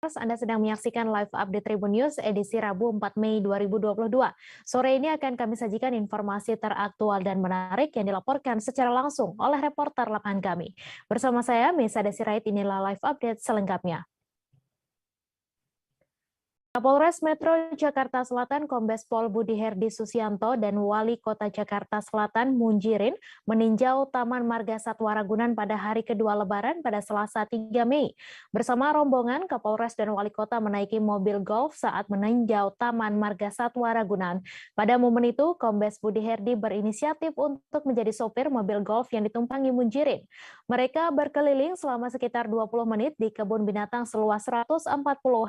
Anda sedang menyaksikan live update Tribun News edisi Rabu 4 Mei 2022. Sore ini akan kami sajikan informasi teraktual dan menarik yang dilaporkan secara langsung oleh reporter lapangan kami. Bersama saya, Mesa Desirait, inilah live update selengkapnya. Kapolres Metro Jakarta Selatan Kombes Pol Budi Herdi Susianto dan Wali Kota Jakarta Selatan Munjirin meninjau Taman Marga Satwa Ragunan pada hari kedua Lebaran pada Selasa 3 Mei. Bersama rombongan, Kapolres dan Wali Kota menaiki mobil golf saat meninjau Taman Marga Satwa Ragunan. Pada momen itu, Kombes Budi Herdi berinisiatif untuk menjadi sopir mobil golf yang ditumpangi Munjirin. Mereka berkeliling selama sekitar 20 menit di kebun binatang seluas 140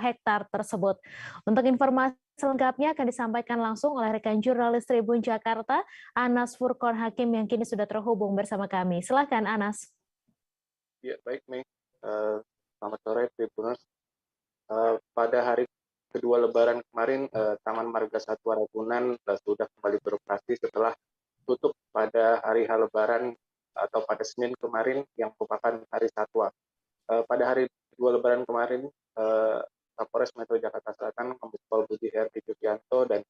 hektar tersebut. Untuk informasi selengkapnya akan disampaikan langsung oleh rekan jurnalis Tribun Jakarta, Anas Furqon Hakim yang kini sudah terhubung bersama kami. Silakan Anas. Ya, baik, Mei. Selamat sore, Tribuners. Pada hari kedua Lebaran kemarin, Taman Marga Satwa Ragunan sudah kembali beroperasi setelah tutup pada hari Lebaran atau pada Senin kemarin yang merupakan hari Satwa. Pada hari kedua Lebaran kemarin, Kapolres Metro Jakarta Selatan, Kombes Pol Budi Herdi Susianto dan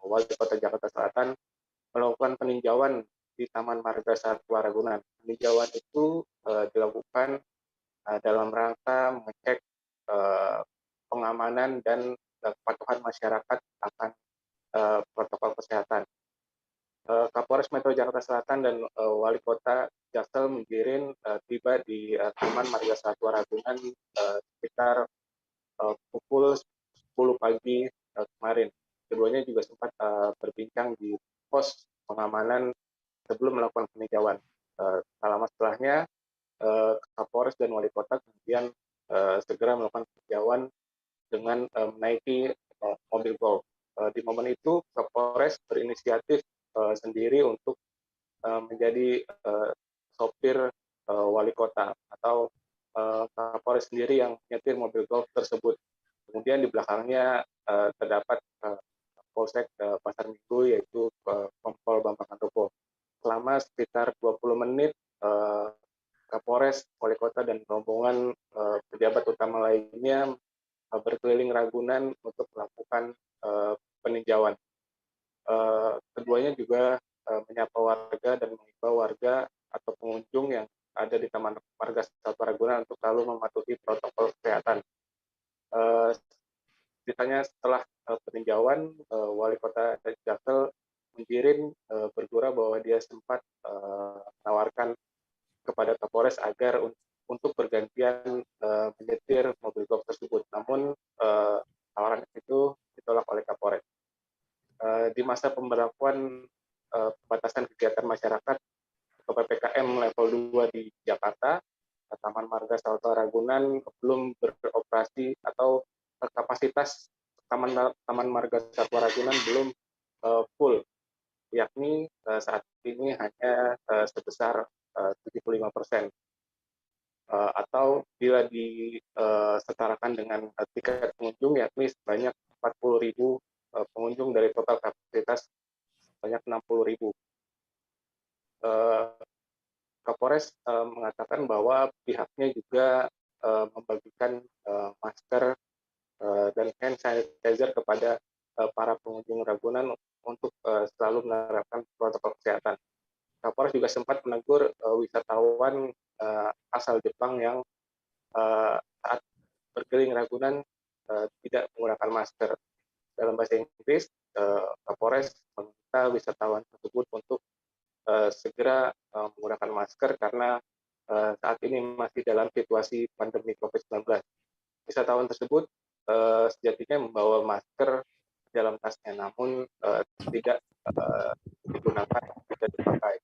Wali Kota Jakarta Selatan melakukan peninjauan di Taman Marga Satwa Ragunan. Peninjauan itu dilakukan dalam rangka mengecek pengamanan dan kepatuhan masyarakat akan protokol kesehatan. Kapolres Metro Jakarta Selatan dan Wali Kota Jaksel Munjirin tiba di Taman Marga Satwa Ragunan sekitar pukul 10 pagi kemarin. Keduanya juga sempat berbincang di pos pengamanan sebelum melakukan peninjauan. Tak lama setelahnya, Kapolres dan Wali Kota kemudian segera melakukan peninjauan dengan menaiki mobil golf. Di momen itu, Kapolres berinisiatif sendiri untuk menjadi sopir Wali Kota atau Kapolres sendiri yang menyetir mobil golf tersebut. Kemudian di belakangnya terdapat Polsek Pasar Minggu, yaitu Kompol Bambang Handoko. Selama sekitar 20 menit, Kapolres, Wali Kota, dan rombongan pejabat utama lainnya berkeliling Ragunan untuk melakukan peninjauan. Keduanya juga menyapa warga dan mengimbau warga atau pengunjung yang ada di Taman Marga Satwa Ragunan untuk selalu mematuhi protokol kesehatan. Ditanya setelah peninjauan, Wali Kota Jaksel Munjirin bergurau bahwa dia sempat menawarkan kepada Kapolres agar untuk bergantian menyetir mobil golf tersebut. Namun tawaran itu ditolak oleh Kapolres. Di masa pemberlakuan pembatasan kegiatan masyarakat atau PPKM level 2 di Jakarta, Taman Marga Satwa Ragunan belum beroperasi atau kapasitas Taman Marga Satwa Ragunan belum full, yakni saat ini hanya sebesar 75%. Atau bila disetarakan dengan tiket pengunjung, yakni sebanyak 40.000 pengunjung dari total kapasitas sebanyak 60.000. Kapolres mengatakan bahwa pihaknya juga membagikan masker dan hand sanitizer kepada para pengunjung Ragunan untuk selalu menerapkan protokol kesehatan. Kapolres juga sempat menegur wisatawan asal Jepang yang saat berkeliling Ragunan tidak menggunakan masker. Dalam bahasa Inggris, Kapolres meminta wisatawan tersebut untuk segera menggunakan masker karena saat ini masih dalam situasi pandemi COVID-19. Wisatawan tersebut sejatinya membawa masker dalam tasnya, namun tidak digunakan, tidak dipakai.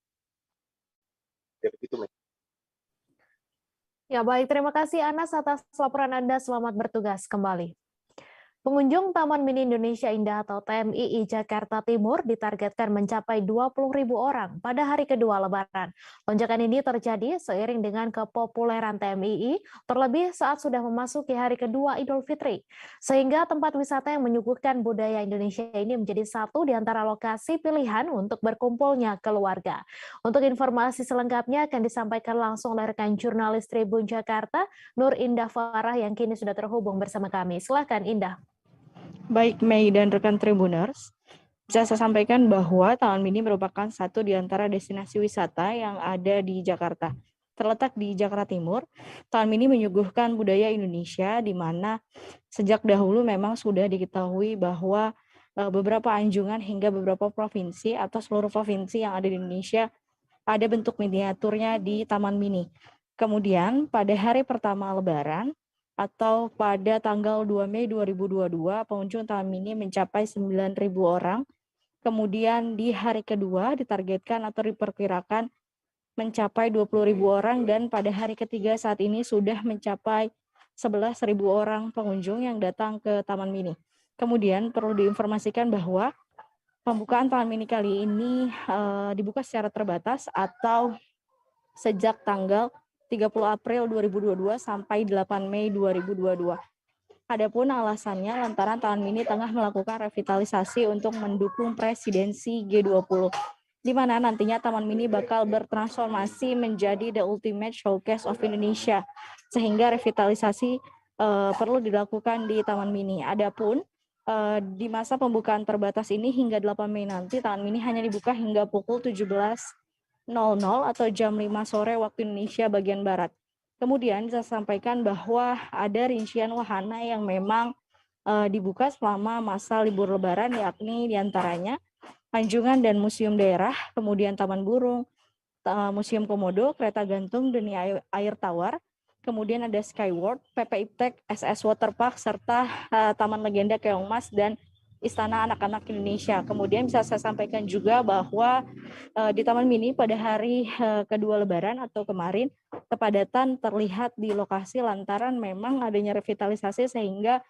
Ya begitu, Mas. Ya baik, terima kasih Anas atas laporan Anda. Selamat bertugas kembali. Pengunjung Taman Mini Indonesia Indah atau TMII Jakarta Timur ditargetkan mencapai 20.000 orang pada hari kedua Lebaran. Lonjakan ini terjadi seiring dengan kepopuleran TMII, terlebih saat sudah memasuki hari kedua Idul Fitri. Sehingga tempat wisata yang menyuguhkan budaya Indonesia ini menjadi satu di antara lokasi pilihan untuk berkumpulnya keluarga. Untuk informasi selengkapnya akan disampaikan langsung oleh rekan jurnalis Tribun Jakarta, Nur Indah Farah yang kini sudah terhubung bersama kami. Silakan Indah. Baik Mei dan rekan Tribuners, bisa saya sampaikan bahwa Taman Mini merupakan satu di antara destinasi wisata yang ada di Jakarta. Terletak di Jakarta Timur, Taman Mini menyuguhkan budaya Indonesia di mana sejak dahulu memang sudah diketahui bahwa beberapa anjungan hingga beberapa provinsi atau seluruh provinsi yang ada di Indonesia ada bentuk miniaturnya di Taman Mini. Kemudian pada hari pertama Lebaran, atau pada tanggal 2 Mei 2022, pengunjung Taman Mini mencapai 9.000 orang. Kemudian di hari kedua ditargetkan atau diperkirakan mencapai 20.000 orang dan pada hari ketiga saat ini sudah mencapai 11.000 orang pengunjung yang datang ke Taman Mini. Kemudian perlu diinformasikan bahwa pembukaan Taman Mini kali ini dibuka secara terbatas atau sejak tanggal 30 April 2022 sampai 8 Mei 2022. Adapun alasannya lantaran Taman Mini tengah melakukan revitalisasi untuk mendukung presidensi G20, di mana nantinya Taman Mini bakal bertransformasi menjadi the ultimate showcase of Indonesia, sehingga revitalisasi perlu dilakukan di Taman Mini. Adapun di masa pembukaan terbatas ini hingga 8 Mei nanti, Taman Mini hanya dibuka hingga pukul 17.00 atau jam 5 sore waktu Indonesia bagian Barat. Kemudian saya sampaikan bahwa ada rincian wahana yang memang dibuka selama masa libur Lebaran, yakni diantaranya anjungan dan museum daerah, kemudian taman burung, museum komodo, kereta gantung, dan air tawar. Kemudian ada Skyward, PP Iptek, SS Waterpark, serta Taman Legenda Keong Mas dan Istana Anak-anak Indonesia. Kemudian bisa saya sampaikan juga bahwa di Taman Mini pada hari kedua Lebaran atau kemarin, kepadatan terlihat di lokasi lantaran memang adanya revitalisasi sehingga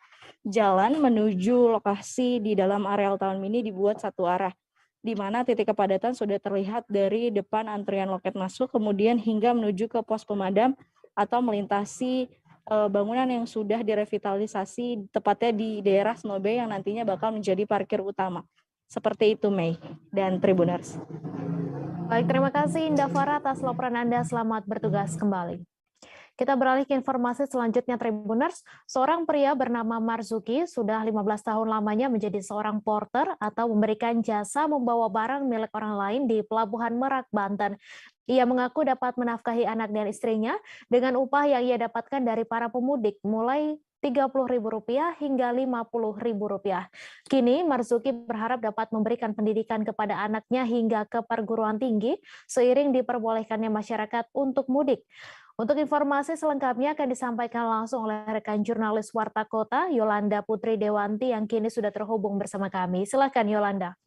jalan menuju lokasi di dalam areal Taman Mini dibuat satu arah, di mana titik kepadatan sudah terlihat dari depan antrian loket masuk, kemudian hingga menuju ke pos pemadam atau melintasi bangunan yang sudah direvitalisasi tepatnya di daerah Snowbay yang nantinya bakal menjadi parkir utama. Seperti itu Mei dan Tribuners. Baik, terima kasih Indah Farah atas laporan Anda. Selamat bertugas kembali. Kita beralih ke informasi selanjutnya Tribuners. Seorang pria bernama Marzuki sudah 15 tahun lamanya menjadi seorang porter atau memberikan jasa membawa barang milik orang lain di Pelabuhan Merak, Banten. Ia mengaku dapat menafkahi anak dan istrinya dengan upah yang ia dapatkan dari para pemudik, mulai Rp30.000 hingga Rp50.000. Kini Marzuki berharap dapat memberikan pendidikan kepada anaknya hingga ke perguruan tinggi seiring diperbolehkannya masyarakat untuk mudik. Untuk informasi selengkapnya akan disampaikan langsung oleh rekan jurnalis Warta Kota, Yolanda Putri Dewanti yang kini sudah terhubung bersama kami. Silakan Yolanda.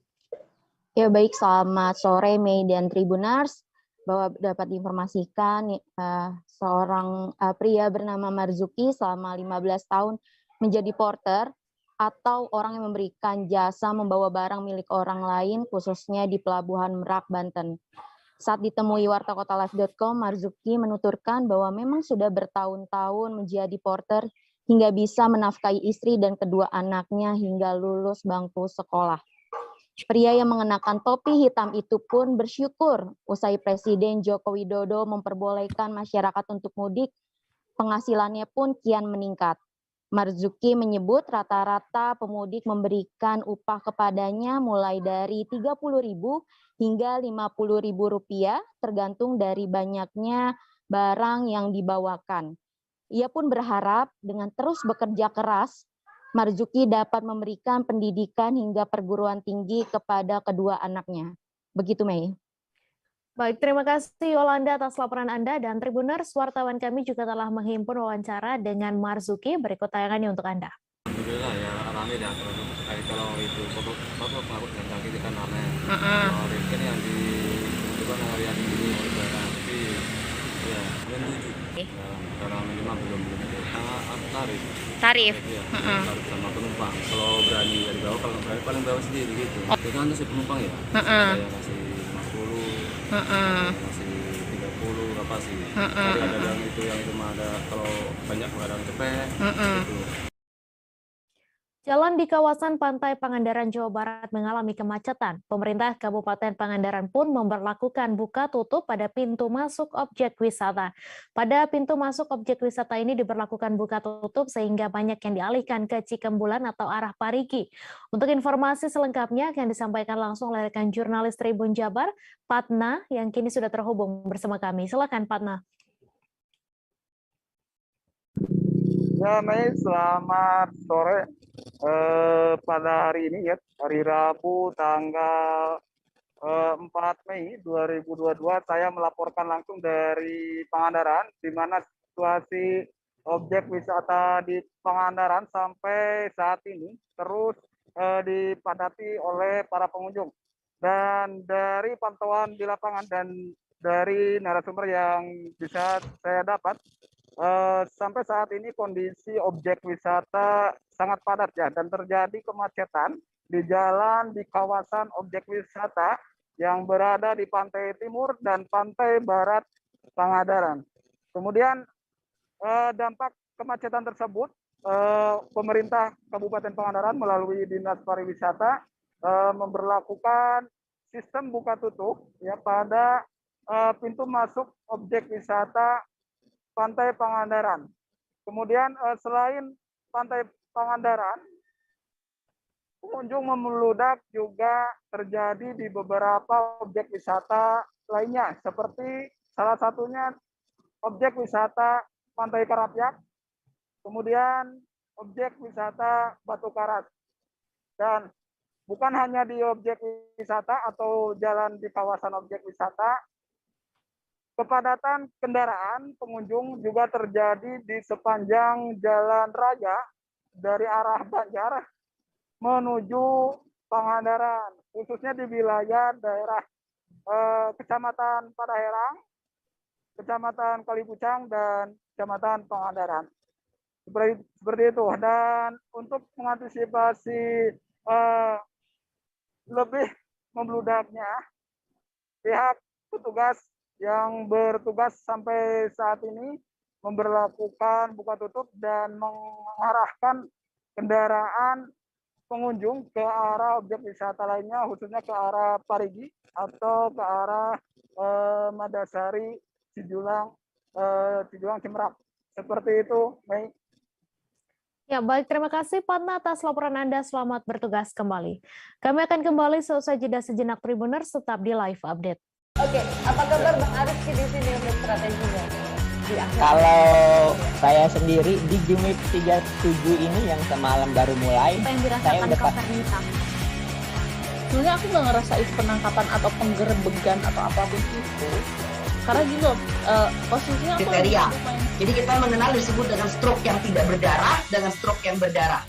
Ya baik, selamat sore Mei dan Tribuners. Bahwa dapat diinformasikan seorang pria bernama Marzuki selama 15 tahun menjadi porter atau orang yang memberikan jasa membawa barang milik orang lain khususnya di Pelabuhan Merak, Banten. Saat ditemui wartakotalive.com, Marzuki menuturkan bahwa memang sudah bertahun-tahun menjadi porter hingga bisa menafkahi istri dan kedua anaknya hingga lulus bangku sekolah. Pria yang mengenakan topi hitam itu pun bersyukur usai Presiden Joko Widodo memperbolehkan masyarakat untuk mudik, penghasilannya pun kian meningkat. Marzuki menyebut rata-rata pemudik memberikan upah kepadanya mulai dari Rp30.000 hingga Rp50.000 tergantung dari banyaknya barang yang dibawakan. Ia pun berharap dengan terus bekerja keras, Marzuki dapat memberikan pendidikan hingga perguruan tinggi kepada kedua anaknya. Begitu Mei. Baik, terima kasih Yolanda atas laporan Anda dan Tribuners, wartawan kami juga telah menghimpun wawancara dengan Marzuki. Berikut tayangannya untuk Anda. Alhamdulillah ya ramai ya kalau itu foto dan kaki itu kan ramai. Kalau ini yang di itu kan hari ini Lebaran tapi Iya, bulan 7. Oke. Kalau minimal belum itu. Tarif. Tarif. Iya, Heeh. tarif sama penumpang. Kalau berani dari bawah, kalau nggak berani paling bawa sendiri gitu. Tergantung si penumpang ya. Heeh. Ada yang kasih 50, Heeh. kasih 30, apa sih. Heeh. Jadi ada yang itu mah ada kalau banyak kadang cepet Heeh. gitu. Jalan di kawasan Pantai Pangandaran, Jawa Barat mengalami kemacetan. Pemerintah Kabupaten Pangandaran pun memberlakukan buka tutup pada pintu masuk objek wisata. Pada pintu masuk objek wisata ini diberlakukan buka tutup sehingga banyak yang dialihkan ke Cikembulan atau arah Parigi. Untuk informasi selengkapnya akan disampaikan langsung oleh rekan jurnalis Tribun Jabar, Patna, yang kini sudah terhubung bersama kami. Silakan Patna. Ya, Mei, selamat sore. Pada hari ini ya, hari Rabu tanggal 4 Mei 2022, saya melaporkan langsung dari Pangandaran, di mana situasi objek wisata di Pangandaran sampai saat ini terus dipadati oleh para pengunjung. Dan dari pantauan di lapangan dan dari narasumber yang bisa saya dapat, sampai saat ini kondisi objek wisata sangat padat ya, dan terjadi kemacetan di jalan di kawasan objek wisata yang berada di pantai timur dan pantai barat Pangandaran. Kemudian dampak kemacetan tersebut, pemerintah Kabupaten Pangandaran melalui Dinas Pariwisata memberlakukan sistem buka tutup ya pada pintu masuk objek wisata Pantai Pangandaran. Kemudian selain Pantai Pangandaran, pengunjung memeludak juga terjadi di beberapa objek wisata lainnya, seperti salah satunya objek wisata Pantai Karapyak, kemudian objek wisata Batu Karas. Dan bukan hanya di objek wisata atau jalan di kawasan objek wisata, kepadatan kendaraan pengunjung juga terjadi di sepanjang jalan raya dari arah Banjar menuju Pangandaran, khususnya di wilayah daerah Kecamatan Padaherang, Kecamatan Kalipucang, dan Kecamatan Pangandaran. Seperti itu. Dan untuk mengantisipasi lebih membludaknya, pihak petugas yang bertugas sampai saat ini memberlakukan buka tutup dan mengarahkan kendaraan pengunjung ke arah objek wisata lainnya, khususnya ke arah Parigi atau ke arah Madasari, Cijulang, Cimerak. Seperti itu, Mei. Ya, baik. Terima kasih, Patna, atas laporan Anda. Selamat bertugas kembali. Kami akan kembali seusai jeda sejenak Tribuners, tetap di Live Update. Oke, apa kabar Bang Arifki di sini untuk strateginya? Kalau saya sendiri di Gimik 37 ini yang semalam baru mulai, Apa yang saya dirasakan udah Kak Fernita? Sebenarnya aku nggak ngerasain penangkapan atau penggerebegan atau apapun itu, karena gitu posisinya aku Kriteria. main. Jadi kita mengenal disebut dengan stroke yang tidak berdarah dengan stroke yang berdarah.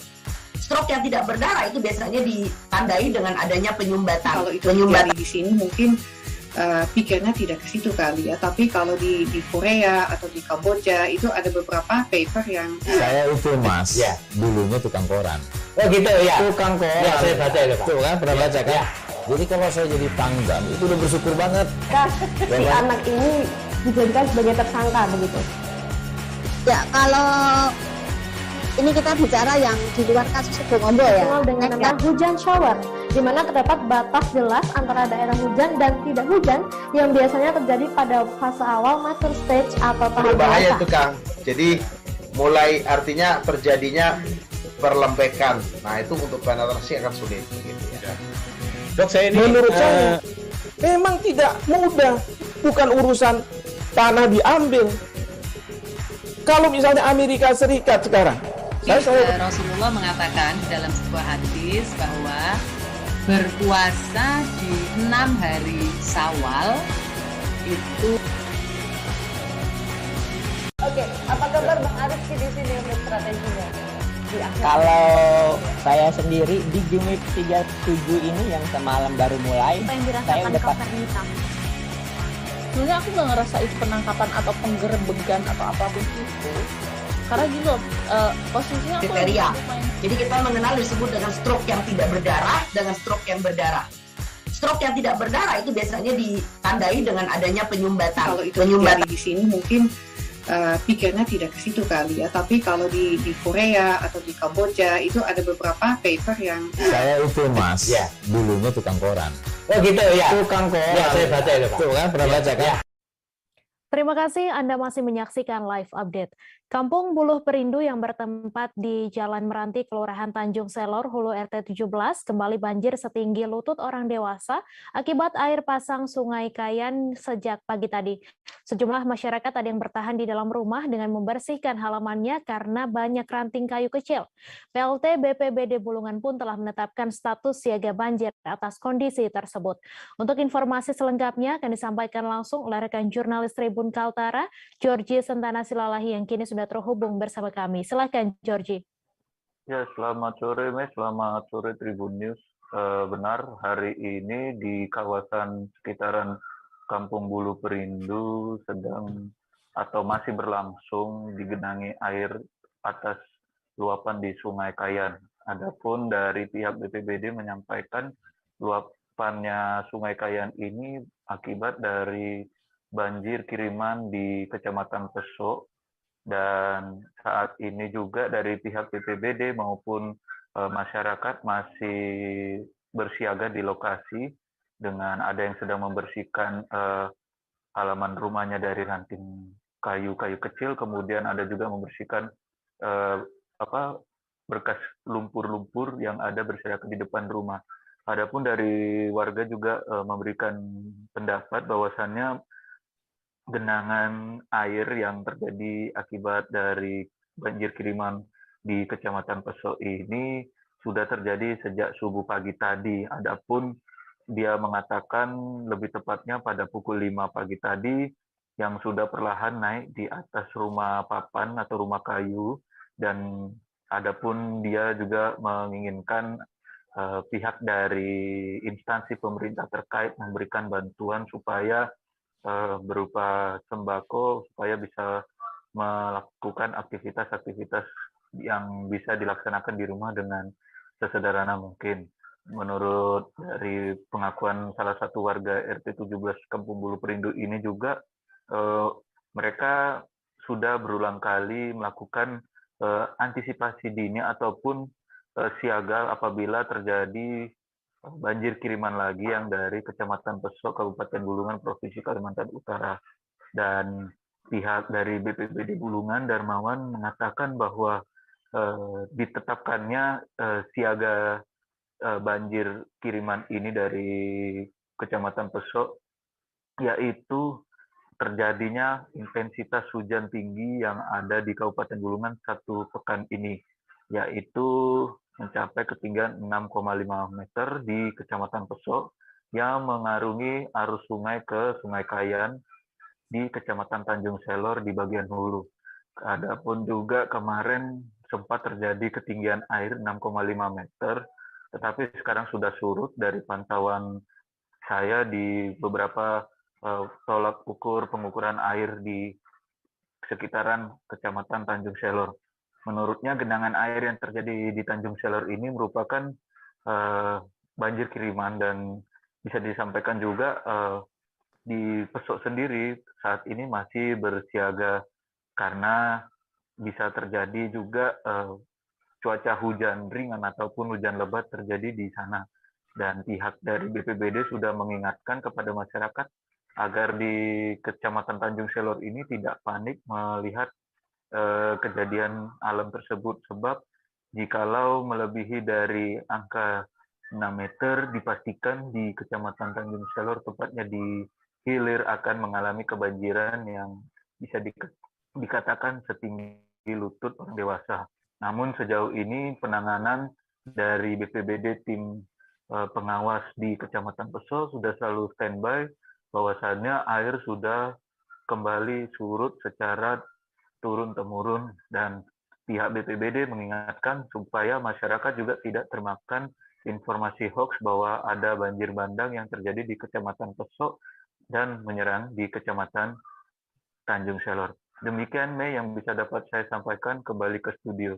Stroke yang tidak berdarah itu biasanya ditandai dengan adanya penyumbatan. Kalau itu terjadi di sini mungkin pikirnya tidak ke situ kali ya, tapi kalau di Korea atau di Kamboja itu ada beberapa paper yang saya itu Mas, ya, dulunya tukang koran. Oh gitu ya. Tukang koran. Ya, saya baca itu, Pak. Tuh kan pernah baca kan? Ya. Jadi kalau saya jadi pangdam itu udah bersyukur banget. Si anak ini dijadikan sebagai tersangka begitu. Ya, kalau ini kita bicara yang di luar kasus Situbondo ya. Dengan nama hujan shower, di mana terdapat batas jelas antara daerah hujan dan tidak hujan yang biasanya terjadi pada fase awal mature stage atau tahap berbahaya dewasa. itu Kang. Jadi mulai artinya terjadinya perlembekan. Nah itu untuk penetrasi akan sulit. Gitu ya. Dok, saya ini menurut saya memang tidak mudah, bukan urusan tanah diambil. Kalau misalnya Amerika Serikat sekarang, Rasulullah mengatakan dalam sebuah hadis bahwa berpuasa di 6 hari Syawal itu. Oke, apa kabar Bang Arifki di sini untuk strateginya? Kalau saya sendiri di Gimik 37 ini yang semalam baru mulai, Apa yang saya dirasakan udah Kak Fernita? sebenarnya aku nggak ngerasa itu penangkapan atau penggerebegan atau apapun itu, karena gini loh, posisinya aku kriteria. Jadi kita mengenal disebut dengan stroke yang tidak berdarah dengan stroke yang berdarah. Stroke yang tidak berdarah itu biasanya ditandai dengan adanya penyumbatan. Kalau itu terjadi di sini mungkin pikirnya tidak ke situ kali ya, tapi kalau di Korea atau di Kamboja itu ada beberapa paper yang Saya itu Mas, dulunya tukang koran. Oh gitu ya. Tukang koran. Ya, saya baca itu Pak. Tuh kan, pernah baca kan? Terima kasih Anda masih menyaksikan live update. Kampung Buluh Perindu yang bertempat di Jalan Meranti, Kelurahan Tanjung Selor, Hulu RT 17, kembali banjir setinggi lutut orang dewasa akibat air pasang Sungai Kayan sejak pagi tadi. Sejumlah masyarakat ada yang bertahan di dalam rumah dengan membersihkan halamannya karena banyak ranting kayu kecil. PLT BPBD Bulungan pun telah menetapkan status siaga banjir atas kondisi tersebut. Untuk informasi selengkapnya akan disampaikan langsung oleh rekan jurnalis Tribun Kaltara, Georgie Sentana Silalahi yang kini sudah terhubung bersama kami. Silakan, Georgie. Ya, selamat sore, Mes. Selamat sore Tribun News. Benar, hari ini di kawasan sekitaran Kampung Buluh Perindu sedang atau masih berlangsung digenangi air atas luapan di Sungai Kayan. Adapun dari pihak BPBD menyampaikan luapannya Sungai Kayan ini akibat dari banjir kiriman di Kecamatan Pesok, dan saat ini juga dari pihak BPBD maupun masyarakat masih bersiaga di lokasi dengan ada yang sedang membersihkan halaman rumahnya dari ranting kayu-kayu kecil, kemudian ada juga membersihkan berkas lumpur-lumpur yang ada berserakan di depan rumah. Adapun dari warga juga memberikan pendapat bahwasannya genangan air yang terjadi akibat dari banjir kiriman di Kecamatan Pesok ini sudah terjadi sejak subuh pagi tadi. Adapun dia mengatakan lebih tepatnya pada pukul 5 pagi tadi yang sudah perlahan naik di atas rumah papan atau rumah kayu, dan adapun dia juga menginginkan pihak dari instansi pemerintah terkait memberikan bantuan supaya berupa sembako supaya bisa melakukan aktivitas-aktivitas yang bisa dilaksanakan di rumah dengan sesederhana mungkin. Menurut dari pengakuan salah satu warga RT 17 Kampung Buluh Perindu ini juga mereka sudah berulang kali melakukan antisipasi dini ataupun siaga apabila terjadi banjir kiriman lagi yang dari Kecamatan Pesok, Kabupaten Bulungan, Provinsi Kalimantan Utara. Dan pihak dari BPBD Bulungan, Darmawan, mengatakan bahwa ditetapkannya siaga banjir kiriman ini dari Kecamatan Pesok, yaitu terjadinya intensitas hujan tinggi yang ada di Kabupaten Bulungan satu pekan ini, yaitu mencapai ketinggian 6,5 meter di Kecamatan Pesok yang mengarungi arus sungai ke Sungai Kayan di Kecamatan Tanjung Selor di bagian hulu. Adapun juga kemarin sempat terjadi ketinggian air 6,5 meter, tetapi sekarang sudah surut dari pantauan saya di beberapa tolak ukur pengukuran air di sekitaran Kecamatan Tanjung Selor. Menurutnya genangan air yang terjadi di Tanjung Selor ini merupakan banjir kiriman, dan bisa disampaikan juga di Pesok sendiri saat ini masih bersiaga karena bisa terjadi juga cuaca hujan ringan ataupun hujan lebat terjadi di sana. Dan pihak dari BPBD sudah mengingatkan kepada masyarakat agar di Kecamatan Tanjung Selor ini tidak panik melihat kejadian alam tersebut, sebab jikalau melebihi dari angka 6 meter dipastikan di Kecamatan Tanjung Selor, tepatnya di hilir, akan mengalami kebanjiran yang bisa dikatakan setinggi lutut orang dewasa. Namun sejauh ini penanganan dari BPBD tim pengawas di Kecamatan Pesok sudah selalu standby, bahwasannya air sudah kembali surut secara turun-temurun, dan pihak BPBD mengingatkan supaya masyarakat juga tidak termakan informasi hoax bahwa ada banjir bandang yang terjadi di Kecamatan Pesok dan menyerang di Kecamatan Tanjung Selor. Demikian Mei yang bisa dapat saya sampaikan, kembali ke studio.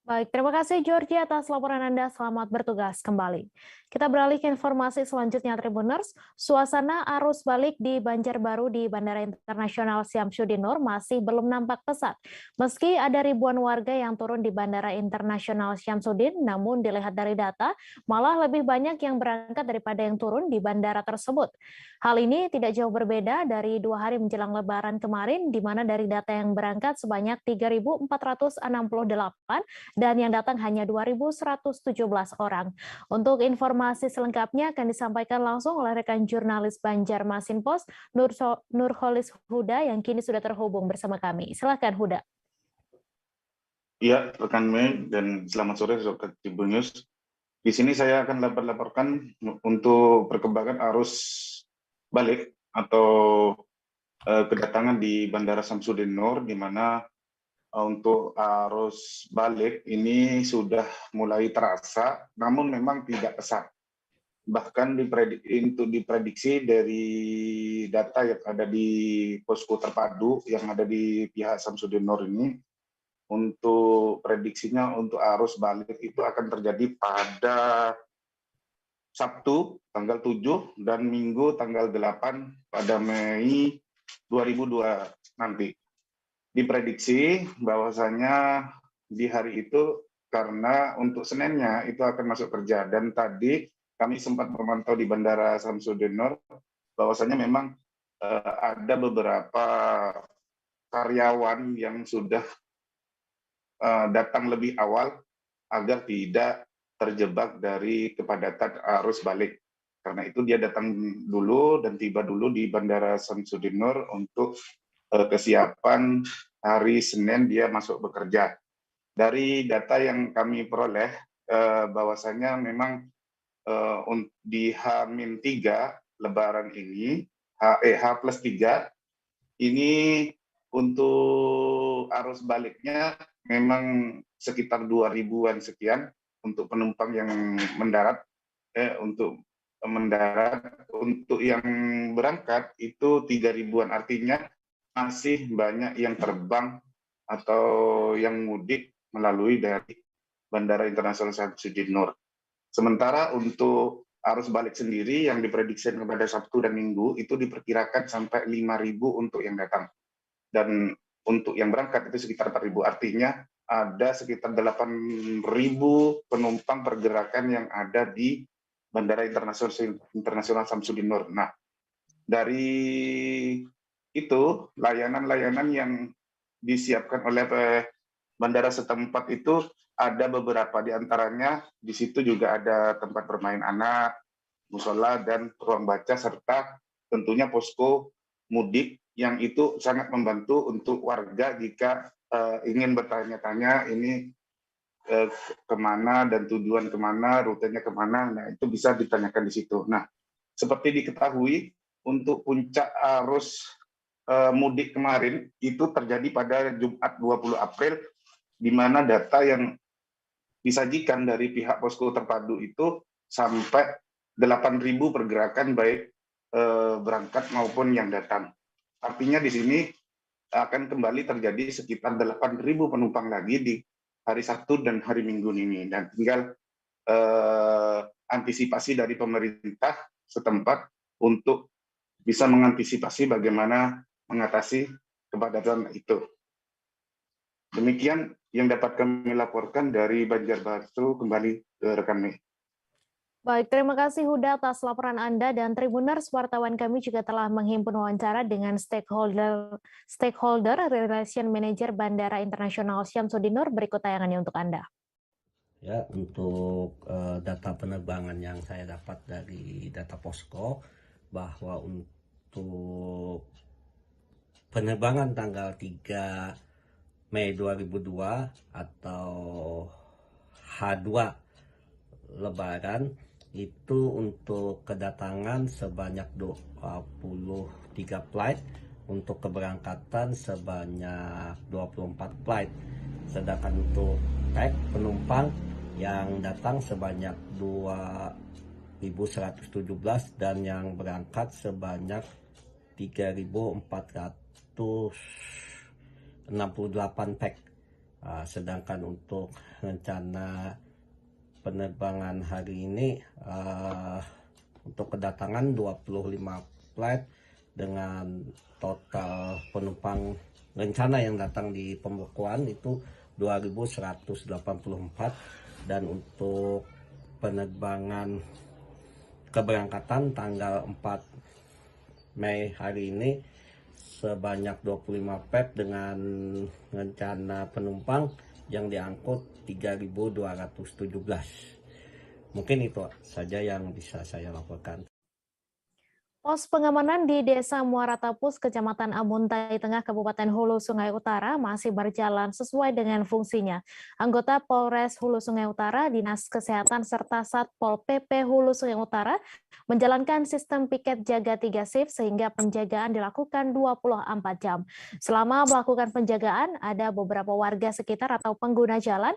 Baik, terima kasih Georgie atas laporan Anda. Selamat bertugas kembali. Kita beralih ke informasi selanjutnya, Tribuners. Suasana arus balik di Banjarbaru di Bandara Internasional Syamsuddin Nur masih belum nampak pesat. Meski ada ribuan warga yang turun di Bandara Internasional Syamsuddin, namun dilihat dari data, malah lebih banyak yang berangkat daripada yang turun di bandara tersebut. Hal ini tidak jauh berbeda dari 2 hari menjelang Lebaran kemarin, di mana dari data yang berangkat sebanyak 3.468 dan yang datang hanya 2.117 orang. Untuk informasi selengkapnya akan disampaikan langsung oleh rekan jurnalis Banjarmasin Post, Nurholis Huda, yang kini sudah terhubung bersama kami. Silakan Huda. Iya, rekan Mei, dan selamat sore Sobat Tribunnews. Di sini saya akan laporkan untuk perkembangan arus balik atau kedatangan di Bandara Syamsuddin Nur, di mana untuk arus balik ini sudah mulai terasa, namun memang tidak pesat. Bahkan diprediksi dari data yang ada di posko terpadu yang ada di pihak Syamsuddin Nur ini, untuk prediksinya untuk arus balik itu akan terjadi pada Sabtu tanggal 7 dan Minggu tanggal 8 pada Mei 2002 nanti. Diprediksi bahwasanya di hari itu, karena untuk Seninnya itu akan masuk kerja, dan tadi kami sempat memantau di Bandara Syamsuddin Nur bahwasanya memang ada beberapa karyawan yang sudah datang lebih awal agar tidak terjebak dari kepadatan arus balik. Karena itu dia datang dulu dan tiba dulu di Bandara Syamsuddin Nur untuk kesiapan hari Senin dia masuk bekerja. Dari data yang kami peroleh, bahwasanya memang di H-3 Lebaran ini, H+3, ini untuk arus baliknya memang sekitar 2.000-an sekian untuk penumpang yang mendarat. Untuk yang berangkat itu 3.000-an, artinya masih banyak yang terbang atau yang mudik melalui dari Bandara Internasional Syamsuddin Nur. Sementara untuk arus balik sendiri yang diprediksikan kepada Sabtu dan Minggu itu diperkirakan sampai 5.000 untuk yang datang. Dan untuk yang berangkat itu sekitar 4.000, artinya ada sekitar 8.000 penumpang pergerakan yang ada di Bandara Internasional Syamsuddin Nur. Nah, dari itu layanan-layanan yang disiapkan oleh bandara setempat itu ada beberapa, di antaranya di situ juga ada tempat bermain anak, musola, dan ruang baca, serta tentunya posko mudik yang itu sangat membantu untuk warga jika ingin bertanya-tanya ini kemana dan tujuan kemana, rutenya kemana, nah itu bisa ditanyakan di situ. Nah, seperti diketahui, untuk puncak arus mudik kemarin itu terjadi pada Jumat 20 April, di mana data yang disajikan dari pihak posko terpadu itu sampai 8.000 pergerakan baik berangkat maupun yang datang. Artinya di sini akan kembali terjadi sekitar 8.000 penumpang lagi di hari Sabtu dan hari Minggu ini, dan tinggal antisipasi dari pemerintah setempat untuk bisa mengantisipasi bagaimana mengatasi kepadatan itu. Demikian yang dapat kami laporkan dari Banjarbaru, kembali ke rekan Mei. Baik, terima kasih Huda atas laporan Anda, dan Tribuners, wartawan kami juga telah menghimpun wawancara dengan stakeholder Relation Manager Bandara Internasional Syamsuddin Nur. Berikut tayangannya untuk Anda. Ya, untuk data penerbangan yang saya dapat dari data Posko, bahwa untuk penerbangan tanggal 3 Mei 2002 atau H2 Lebaran itu untuk kedatangan sebanyak 23 flight, untuk keberangkatan sebanyak 24 flight. Sedangkan untuk penumpang yang datang sebanyak 2.117 4.117 dan yang berangkat sebanyak 3.468 pack. Sedangkan untuk rencana penerbangan hari ini untuk kedatangan 25 flight dengan total penumpang rencana yang datang di pembekuan itu 2.184, dan untuk penerbangan keberangkatan tanggal 4 Mei hari ini sebanyak 25 pack dengan rencana penumpang yang diangkut 3.217. Mungkin itu saja yang bisa saya laporkan. Pos pengamanan di Desa Muara Tapus, Kecamatan Amuntai Tengah, Kabupaten Hulu Sungai Utara masih berjalan sesuai dengan fungsinya. Anggota Polres Hulu Sungai Utara, Dinas Kesehatan, serta Satpol PP Hulu Sungai Utara menjalankan sistem piket jaga 3 shift sehingga penjagaan dilakukan 24 jam. Selama melakukan penjagaan, ada beberapa warga sekitar atau pengguna jalan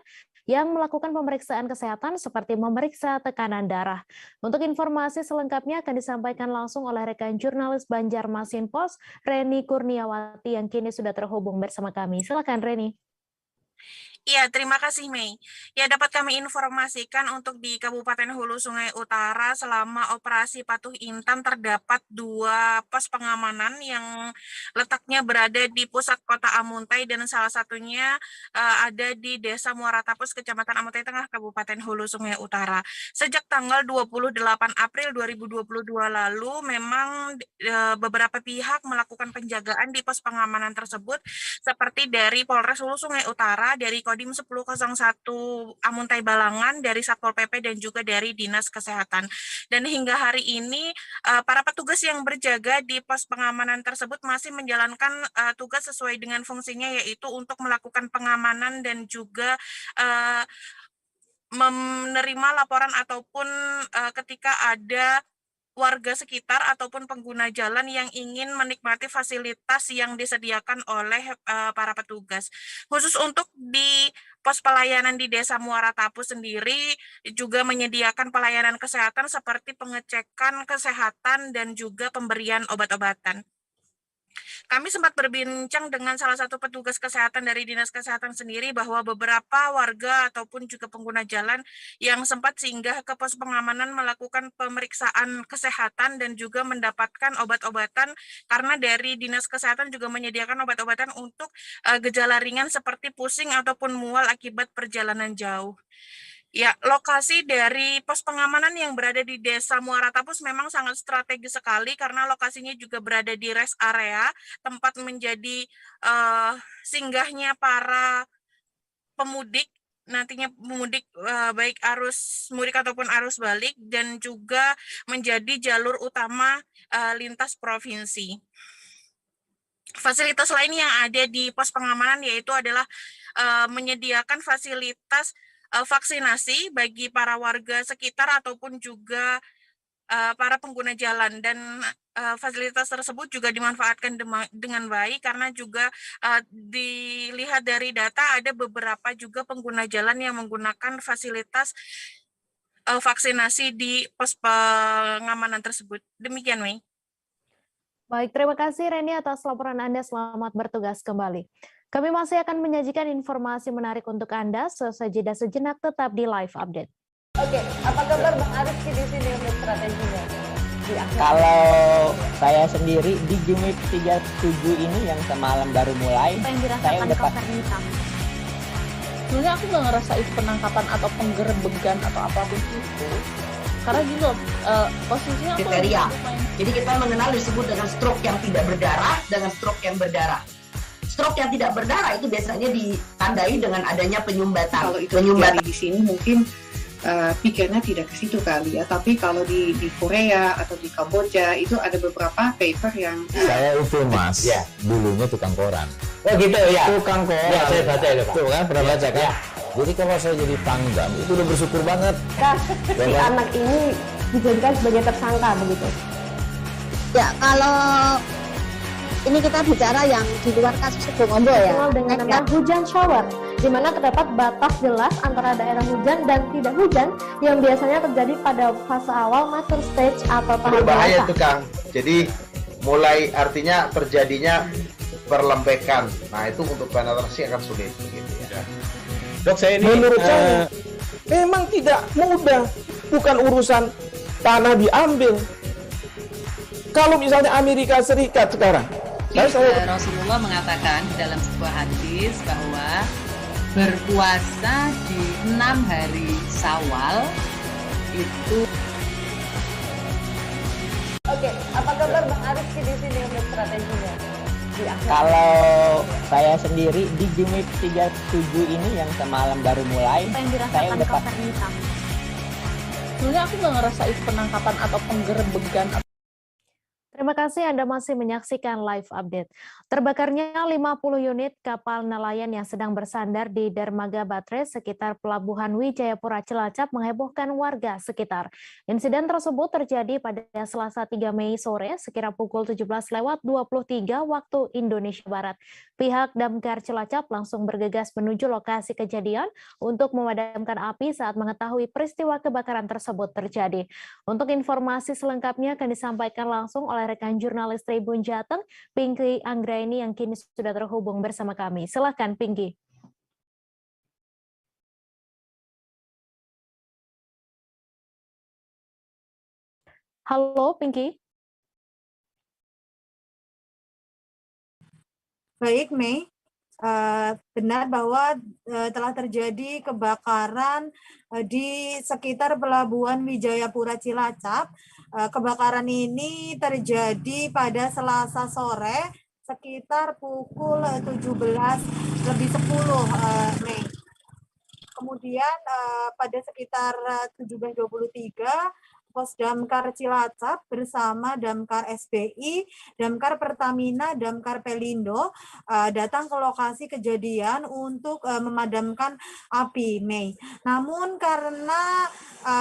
yang melakukan pemeriksaan kesehatan seperti memeriksa tekanan darah. Untuk informasi selengkapnya akan disampaikan langsung oleh rekan jurnalis Banjarmasin Pos, Reni Kurniawati, yang kini sudah terhubung bersama kami. Silakan Reni. Iya, terima kasih Mei. Ya, dapat kami informasikan untuk di Kabupaten Hulu Sungai Utara selama operasi Patuh Intan terdapat 2 pos pengamanan yang letaknya berada di pusat kota Amuntai dan salah satunya ada di Desa Muara Tapus, Kecamatan Amuntai Tengah, Kabupaten Hulu Sungai Utara. Sejak tanggal 28 April 2022 lalu memang beberapa pihak melakukan penjagaan di pos pengamanan tersebut seperti dari Polres Hulu Sungai Utara, dari Kodim 1001 Amuntai Balangan, dari Satpol PP dan juga dari Dinas Kesehatan. Dan hingga hari ini para petugas yang berjaga di pos pengamanan tersebut masih menjalankan tugas sesuai dengan fungsinya, yaitu untuk melakukan pengamanan dan juga menerima laporan ataupun ketika ada warga sekitar ataupun pengguna jalan yang ingin menikmati fasilitas yang disediakan oleh para petugas. Khusus untuk di pos pelayanan di Desa Muara Tapus sendiri juga menyediakan pelayanan kesehatan seperti pengecekan kesehatan dan juga pemberian obat-obatan. Kami sempat berbincang dengan salah satu petugas kesehatan dari Dinas Kesehatan sendiri bahwa beberapa warga ataupun juga pengguna jalan yang sempat singgah ke pos pengamanan melakukan pemeriksaan kesehatan dan juga mendapatkan obat-obatan, karena dari Dinas Kesehatan juga menyediakan obat-obatan untuk gejala ringan seperti pusing ataupun mual akibat perjalanan jauh. Ya, lokasi dari pos pengamanan yang berada di Desa Muara Tapus memang sangat strategis sekali karena lokasinya juga berada di rest area, tempat menjadi singgahnya para pemudik, nantinya pemudik baik arus mudik ataupun arus balik, dan juga menjadi jalur utama lintas provinsi. Fasilitas lain yang ada di pos pengamanan yaitu adalah menyediakan fasilitas vaksinasi bagi para warga sekitar ataupun juga para pengguna jalan, dan fasilitas tersebut juga dimanfaatkan dengan baik karena juga dilihat dari data ada beberapa juga pengguna jalan yang menggunakan fasilitas vaksinasi di pos pengamanan tersebut. Demikian, Mei. Baik, terima kasih Reni atas laporan Anda. Selamat bertugas kembali. Kami masih akan menyajikan informasi menarik untuk Anda. Sejenak sejenak tetap di Live Update. Oke, apa kabar Bang Arifki di sini untuk strateginya? Kalau saya sendiri di Jumip 37 ini yang semalam baru mulai, saya udah sebenarnya aku nggak ngerasa itu penangkapan atau penggerebegan atau apapun itu. Karena gitu, posisinya aku kriteria. Jadi kita mengenal disebut dengan stroke yang tidak berdarah dengan stroke yang berdarah. Stroke yang tidak berdarah itu biasanya ditandai dengan adanya penyumbatan. Kalau itu terjadi di sini mungkin pikirnya tidak ke situ kali ya. Tapi kalau di Korea atau di Kamboja itu ada beberapa paper yang saya itu Mas, ya, dulunya tukang koran. Oh gitu ya. Tukang koran. Ya, saya baca ya, Pak. Tuh kan pernah baca kan? Ya. Jadi kalau saya jadi pangdam itu udah bersyukur banget. Si anak ini dijadikan sebagai tersangka begitu. Ya, kalau ini kita bicara yang di luar kasus Bongombo ya. Dengan nama hujan shower, di mana terdapat batas jelas antara daerah hujan dan tidak hujan yang biasanya terjadi pada fase awal mature stage atau tahap berbahaya dewasa. itu Kang. Jadi mulai artinya terjadinya perlembekan. Nah itu untuk penetrasi akan sulit gitu ya. Dok, saya ini menurut saya memang tidak mudah, bukan urusan tanah diambil. Kalau misalnya Amerika Serikat sekarang, Rasulullah mengatakan dalam sebuah hadis bahwa berpuasa di 6 hari Syawal itu. Oke, apa kabar Bang Ariski di sini untuk strateginya? Kalau saya sendiri di Gimip 37 ini yang semalam baru mulai, saya udah pasti. Sebenarnya aku nggak ngerasa itu penangkapan atau penggerebegan. Terima kasih Anda masih menyaksikan live update. Terbakarnya 50 unit kapal nelayan yang sedang bersandar di dermaga baterai sekitar Pelabuhan Wijayapura Cilacap menghebohkan warga sekitar. Insiden tersebut terjadi pada Selasa 3 Mei sore sekira pukul 17.23 waktu Indonesia Barat. Pihak Damkar Cilacap langsung bergegas menuju lokasi kejadian untuk memadamkan api saat mengetahui peristiwa kebakaran tersebut terjadi. Untuk informasi selengkapnya akan disampaikan langsung oleh rekan jurnalis Tribun Jateng, Pinky Anggraini yang kini sudah terhubung bersama kami. Silakan Pinky. Halo Pinky. Baik, Mei. Benar bahwa telah terjadi kebakaran di sekitar Pelabuhan Wijayapura Cilacap. Kebakaran ini terjadi pada Selasa sore sekitar pukul 17:10 Mei. Kemudian pada sekitar 17:23 Pos Damkar Cilacap bersama Damkar SBI, Damkar Pertamina, Damkar Pelindo datang ke lokasi kejadian untuk memadamkan api, Mei. Namun karena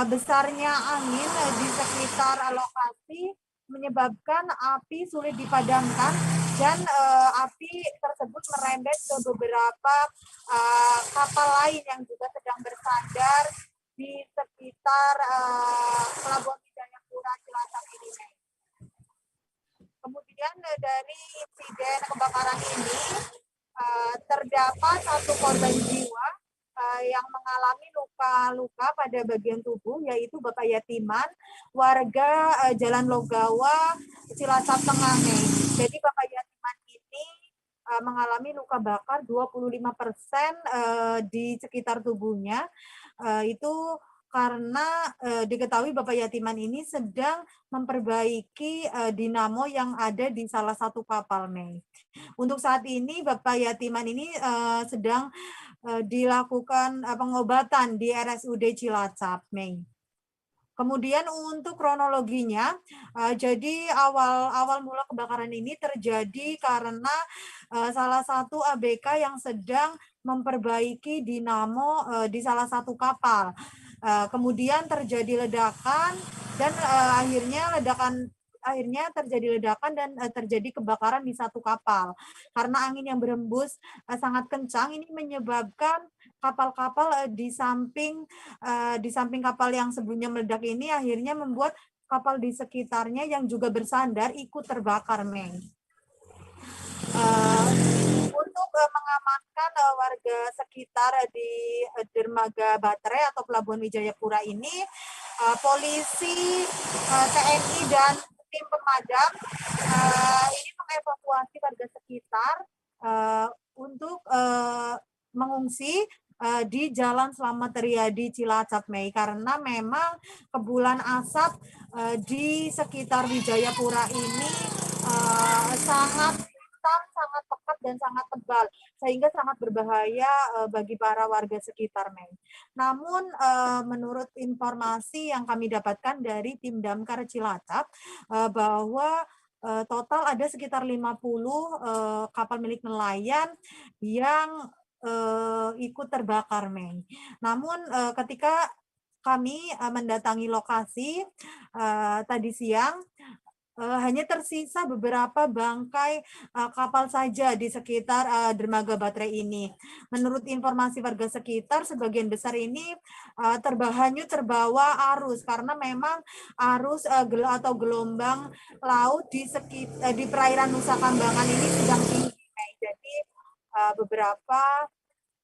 besarnya angin di sekitar lokasi menyebabkan api sulit dipadamkan dan api tersebut merembet ke beberapa kapal lain yang juga sedang bersandar di sekitar Pelabuhan Wijayapura Cilacap ini. Kemudian dari insiden kebakaran ini terdapat 1 korban jiwa yang mengalami luka-luka pada bagian tubuh, yaitu Bapak Yatiman, warga Jalan Logawa, Cilacap Tengah. Jadi Bapak Yatiman ini mengalami luka bakar 25% di sekitar tubuhnya. Itu karena diketahui Bapak Yatiman ini sedang memperbaiki dinamo yang ada di salah satu kapal, Mei. Untuk saat ini Bapak Yatiman ini sedang dilakukan pengobatan di RSUD Cilacap, Mei. Kemudian untuk kronologinya, jadi awal mula kebakaran ini terjadi karena salah satu ABK yang sedang memperbaiki dinamo di salah satu kapal. Kemudian terjadi ledakan dan akhirnya terjadi ledakan dan terjadi kebakaran di satu kapal. Karena angin yang berembus sangat kencang, ini menyebabkan kapal-kapal di samping kapal yang sebelumnya meledak ini akhirnya membuat kapal di sekitarnya yang juga bersandar ikut terbakar, Mei. Untuk mengamankan warga sekitar di dermaga baterai atau Pelabuhan Wijayapura ini, polisi, TNI dan tim pemadam ini mengevakuasi warga sekitar untuk mengungsi di Jalan Slamet Riyadi Cilacap, Mei, karena memang kepulan asap di sekitar Wijayapura ini sangat hitam, sangat pekat dan sangat tebal, sehingga sangat berbahaya bagi para warga sekitar, Mei. Namun menurut informasi yang kami dapatkan dari tim Damkar Cilacap bahwa total ada sekitar 50 kapal milik nelayan yang ikut terbakar, Mei. Namun ketika kami mendatangi lokasi tadi siang, hanya tersisa beberapa bangkai kapal saja di sekitar dermaga baterai ini. Menurut informasi warga sekitar, sebagian besar ini terbawa arus karena memang arus atau gelombang laut di perairan Nusa Kambangan ini sedang tinggi. Jadi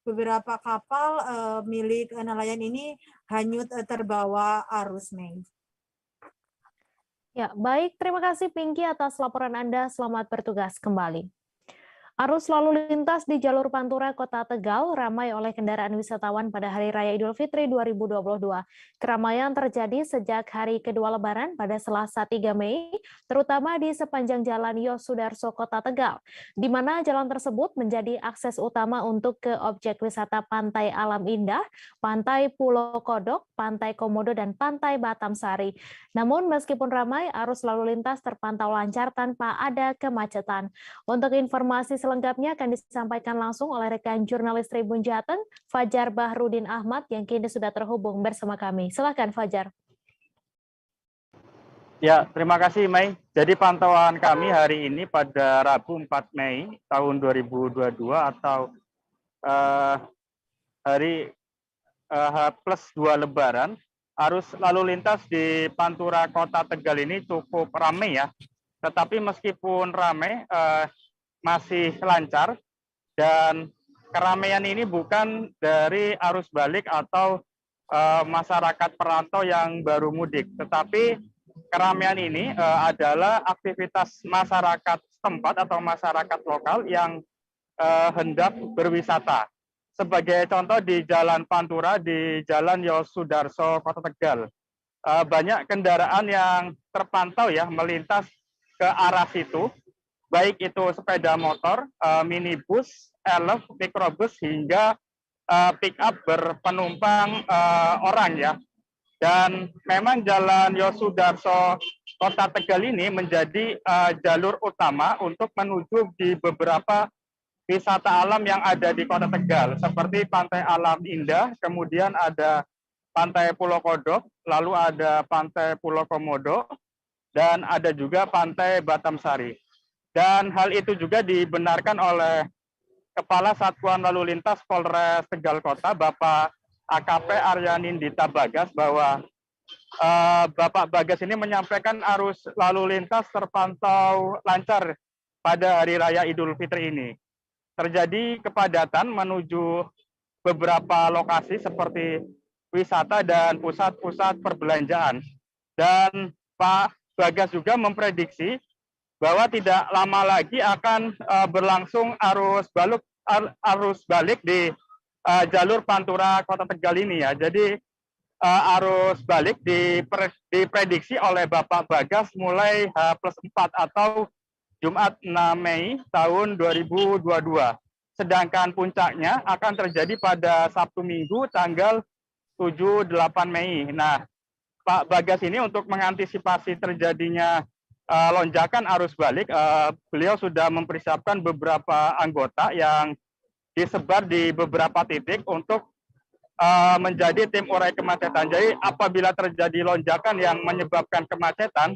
beberapa kapal milik nelayan ini hanyut terbawa arus, Mei. Ya, baik. Terima kasih Pinky atas laporan Anda. Selamat bertugas kembali. Arus lalu lintas di jalur Pantura Kota Tegal ramai oleh kendaraan wisatawan pada Hari Raya Idul Fitri 2022. Keramaian terjadi sejak hari kedua Lebaran pada Selasa 3 Mei, terutama di sepanjang Jalan Yosudarso Kota Tegal, di mana jalan tersebut menjadi akses utama untuk ke objek wisata Pantai Alam Indah, Pantai Pulau Kodok, Pantai Komodo, dan Pantai Batam Sari. Namun meskipun ramai, arus lalu lintas terpantau lancar tanpa ada kemacetan. Untuk informasi selengkapnya akan disampaikan langsung oleh rekan jurnalis Tribun Jateng, Fajar Bahrudin Ahmad, yang kini sudah terhubung bersama kami. Silakan Fajar. Ya, terima kasih Mei. Jadi pantauan kami hari ini pada Rabu 4 Mei tahun 2022 atau hari H+2 Lebaran, arus lalu lintas di Pantura Kota Tegal ini cukup ramai ya. Tetapi meskipun ramai, masih lancar, dan keramaian ini bukan dari arus balik atau masyarakat perantau yang baru mudik, tetapi keramaian ini adalah aktivitas masyarakat setempat atau masyarakat lokal yang hendak berwisata. Sebagai contoh di Jalan Pantura, di Jalan Yosudarso Kota Tegal, banyak kendaraan yang terpantau ya melintas ke arah situ, baik itu sepeda motor, minibus, elf, mikrobus, hingga pick up berpenumpang orang ya. Dan memang Jalan Yosudarso Kota Tegal ini menjadi jalur utama untuk menuju di beberapa wisata alam yang ada di Kota Tegal, seperti Pantai Alam Indah, kemudian ada Pantai Pulau Kodok, lalu ada Pantai Pulau Komodo, dan ada juga Pantai Batam Sari. Dan hal itu juga dibenarkan oleh Kepala Satuan Lalu Lintas Polres Tegal Kota, Bapak AKP Aryanindita Bagas, bahwa Bapak Bagas ini menyampaikan arus lalu lintas terpantau lancar pada Hari Raya Idul Fitri ini. Terjadi kepadatan menuju beberapa lokasi seperti wisata dan pusat-pusat perbelanjaan. Dan Pak Bagas juga memprediksi bahwa tidak lama lagi akan berlangsung arus balik di jalur Pantura Kota Tegal ini ya. Jadi arus balik diprediksi oleh Bapak Bagas mulai H+4 atau Jumat 6 Mei tahun 2022. Sedangkan puncaknya akan terjadi pada Sabtu Minggu tanggal 7-8 Mei. Nah, Pak Bagas ini untuk mengantisipasi terjadinya lonjakan arus balik, beliau sudah mempersiapkan beberapa anggota yang disebar di beberapa titik untuk menjadi tim urai kemacetan. Jadi apabila terjadi lonjakan yang menyebabkan kemacetan,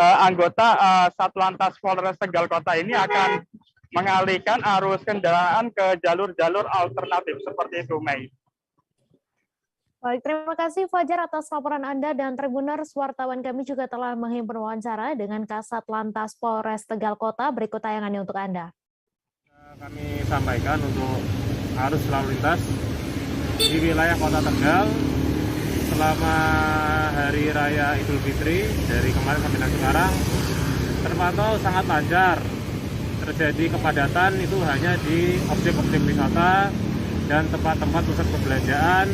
anggota Satlantas Polres Tegal Kota ini akan mengalihkan arus kendaraan ke jalur-jalur alternatif seperti itu, Mei. Baik, terima kasih Fajar atas laporan Anda, dan Tribuners, wartawan kami juga telah menghimpun wawancara dengan Kasat Lantas Polres Tegal Kota. Berikut tayangannya untuk Anda. Kami sampaikan untuk arus lalu lintas di wilayah Kota Tegal selama Hari Raya Idul Fitri dari kemarin sampai sekarang terpantau sangat lancar. Terjadi kepadatan itu hanya di objek-objek wisata dan tempat-tempat pusat perbelanjaan.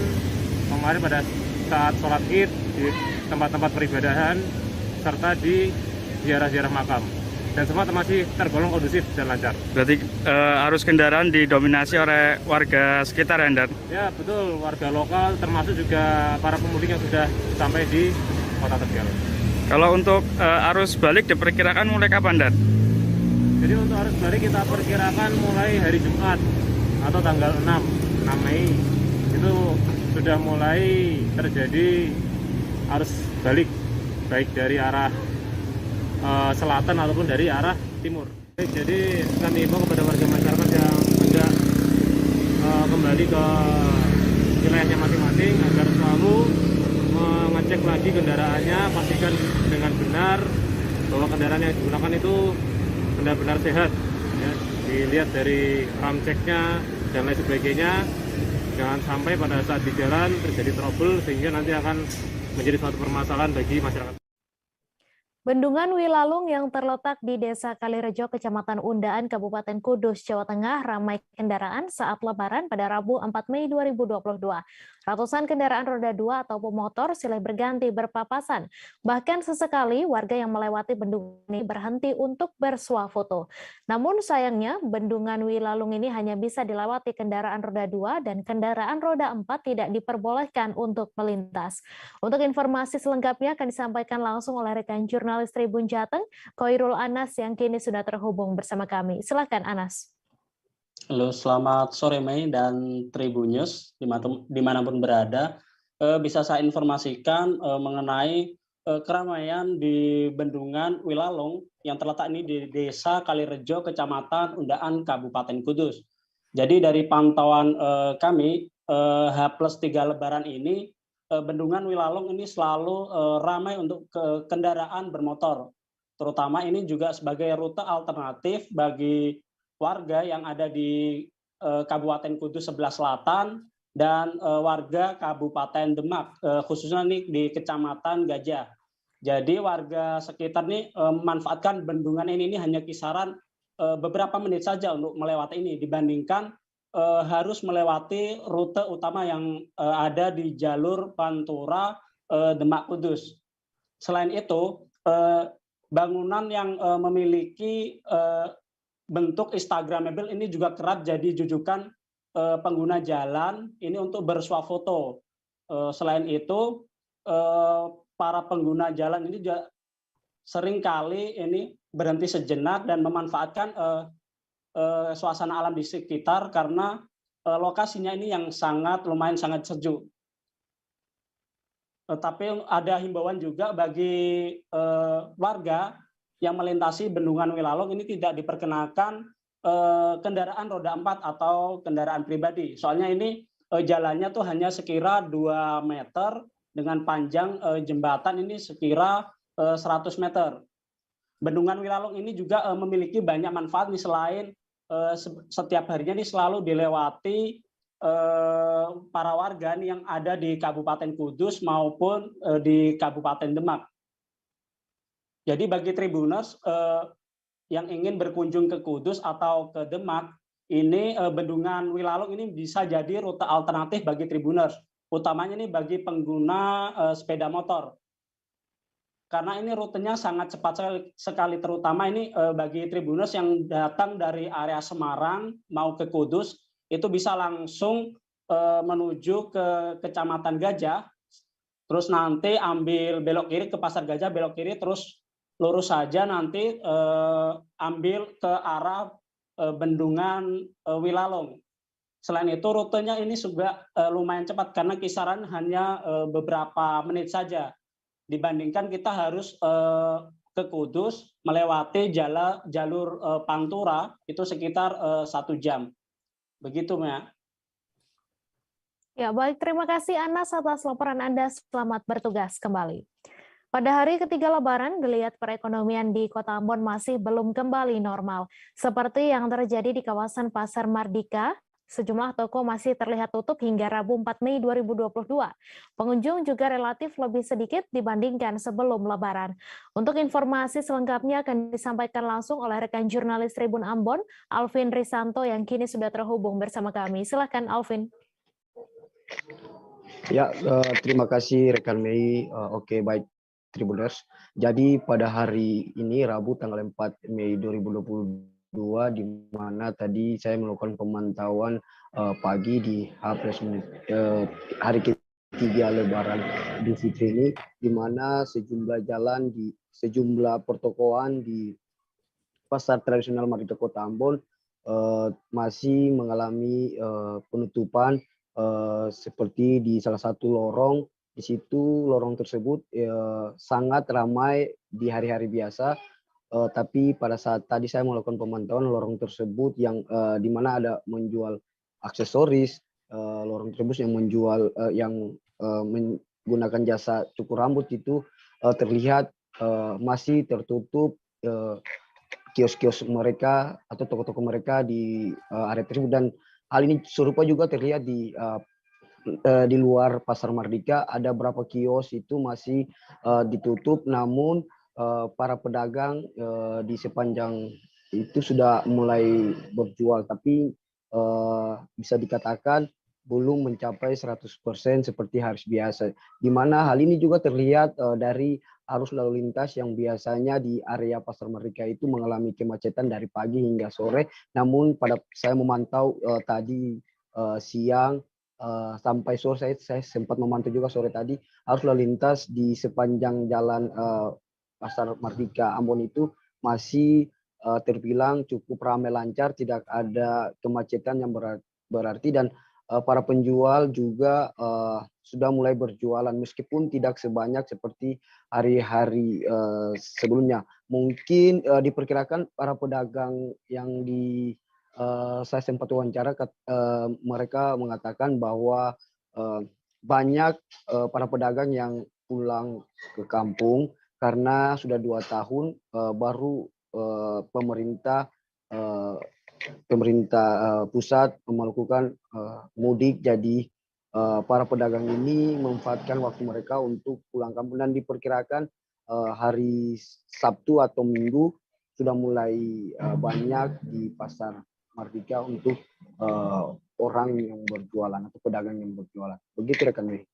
Kemarin pada saat sholat Id di tempat-tempat peribadahan serta di ziarah-ziarah makam, dan semua masih tergolong kondusif dan lancar. Berarti arus kendaraan didominasi oleh warga sekitar ya, Dan? Ya betul, warga lokal termasuk juga para pemudik yang sudah sampai di Kota Tegal. Kalau untuk arus balik diperkirakan mulai kapan, Dan? Jadi untuk arus balik kita perkirakan mulai hari Jumat atau tanggal 6 Mei itu sudah mulai terjadi arus balik, baik dari arah selatan ataupun dari arah timur. Jadi kami himbau kepada warga masyarakat yang hendak kembali ke wilayahnya masing-masing agar selalu mengecek lagi kendaraannya, pastikan dengan benar bahwa kendaraan yang digunakan itu benar-benar sehat. Ya, dilihat dari ram ceknya dan lain sebagainya. Jangan sampai pada saat di jalan terjadi trouble sehingga nanti akan menjadi suatu permasalahan bagi masyarakat. Bendungan Wilalung yang terletak di Desa Kalirejo, Kecamatan Undaan, Kabupaten Kudus, Jawa Tengah, ramai kendaraan saat Lebaran pada Rabu 4 Mei 2022. Ratusan kendaraan roda 2 atau pemotor silih berganti berpapasan. Bahkan sesekali warga yang melewati bendungan ini berhenti untuk bersuah foto. Namun sayangnya bendungan Wilalung ini hanya bisa dilewati kendaraan roda 2 dan kendaraan roda 4 tidak diperbolehkan untuk melintas. Untuk informasi selengkapnya akan disampaikan langsung oleh rekan jurnalis Tribun Jateng, Koirul Anas yang kini sudah terhubung bersama kami. Silakan Anas. Halo, selamat sore Mei dan Tribun News dimanapun berada. Bisa saya informasikan mengenai keramaian di Bendungan Wilalung yang terletak ini di Desa Kalirejo, Kecamatan Undaan, Kabupaten Kudus. Jadi dari pantauan kami, H+3 Lebaran ini, Bendungan Wilalung ini selalu ramai untuk kendaraan bermotor. Terutama ini juga sebagai rute alternatif bagi warga yang ada di Kabupaten Kudus sebelah selatan dan warga Kabupaten Demak, khususnya nih di Kecamatan Gajah. Jadi warga sekitar nih memanfaatkan bendungan ini hanya kisaran beberapa menit saja untuk melewati ini dibandingkan harus melewati rute utama yang ada di jalur Pantura Demak Kudus. Selain itu, bangunan yang memiliki bentuk Instagramable ini juga kerap jadi jujukan pengguna jalan ini untuk bersuah foto. Selain itu, para pengguna jalan ini juga seringkali ini berhenti sejenak dan memanfaatkan suasana alam di sekitar karena lokasinya ini yang lumayan sangat sejuk. Tapi ada himbauan juga bagi warga yang melintasi Bendungan Wilalung ini tidak diperkenalkan kendaraan roda 4 atau kendaraan pribadi. Soalnya ini jalannya tuh hanya sekira 2 meter dengan panjang jembatan ini sekira 100 meter. Bendungan Wilalung ini juga memiliki banyak manfaat nih, selain setiap harinya ini selalu dilewati para warga nih yang ada di Kabupaten Kudus maupun di Kabupaten Demak. Jadi bagi Tribuners yang ingin berkunjung ke Kudus atau ke Demak, ini Bendungan Wilalung ini bisa jadi rute alternatif bagi Tribuners, utamanya ini bagi pengguna sepeda motor. Karena ini rutenya sangat cepat sekali, terutama ini bagi Tribuners yang datang dari area Semarang mau ke Kudus, itu bisa langsung menuju ke Kecamatan Gajah, terus nanti ambil belok kiri ke Pasar Gajah, belok kiri terus lurus saja nanti ambil ke arah Bendungan Wilalung. Selain itu rutenya ini juga lumayan cepat karena kisaran hanya beberapa menit saja. Dibandingkan kita harus ke Kudus melewati jalur Pantura itu sekitar 1 jam. Begitu, Mia. Ya, baik. Terima kasih Anas atas laporan Anda. Selamat bertugas kembali. Pada hari ketiga Lebaran, geliat perekonomian di Kota Ambon masih belum kembali normal. Seperti yang terjadi di kawasan Pasar Mardika, sejumlah toko masih terlihat tutup hingga Rabu 4 Mei 2022. Pengunjung juga relatif lebih sedikit dibandingkan sebelum Lebaran. Untuk informasi selengkapnya akan disampaikan langsung oleh rekan jurnalis Tribun Ambon, Alvin Risanto yang kini sudah terhubung bersama kami. Silakan Alvin. Ya, terima kasih rekan Mei. Oke, baik. Tribuners. Jadi pada hari ini Rabu tanggal 4 Mei 2022 di mana tadi saya melakukan pemantauan pagi di hari ketiga Lebaran Idul Fitri ini, di mana sejumlah jalan di sejumlah pertokoan di pasar tradisional Mardika Kota Ambon masih mengalami penutupan seperti di salah satu lorong. Di situ lorong tersebut sangat ramai di hari-hari biasa. Tapi pada saat tadi saya melakukan pemantauan lorong tersebut yang di mana ada menjual aksesoris, lorong tersebut yang menjual menggunakan jasa cukur rambut itu terlihat masih tertutup kios-kios mereka atau toko-toko mereka di area tersebut, dan hal ini serupa juga terlihat di luar Pasar Mardika. Ada beberapa kios itu masih ditutup, namun para pedagang di sepanjang itu sudah mulai berjual, tapi bisa dikatakan belum mencapai 100% seperti hari biasa, di mana hal ini juga terlihat dari arus lalu lintas yang biasanya di area Pasar Mardika itu mengalami kemacetan dari pagi hingga sore. Namun pada saya memantau tadi siang sampai sore, saya sempat memantau juga sore tadi, arus lalu lintas di sepanjang jalan Pasar Mardika Ambon itu masih terbilang cukup ramai lancar, tidak ada kemacetan yang berarti, dan para penjual juga sudah mulai berjualan meskipun tidak sebanyak seperti hari-hari sebelumnya. Mungkin diperkirakan para pedagang yang saya sempat wawancara, mereka mengatakan bahwa banyak para pedagang yang pulang ke kampung karena sudah 2 tahun baru pemerintah pusat melakukan mudik, jadi para pedagang ini memanfaatkan waktu mereka untuk pulang kampung, dan diperkirakan hari Sabtu atau Minggu sudah mulai banyak di Pasar Mardika untuk orang yang berjualan atau pedagang yang berjualan. Begitu rekan Mei.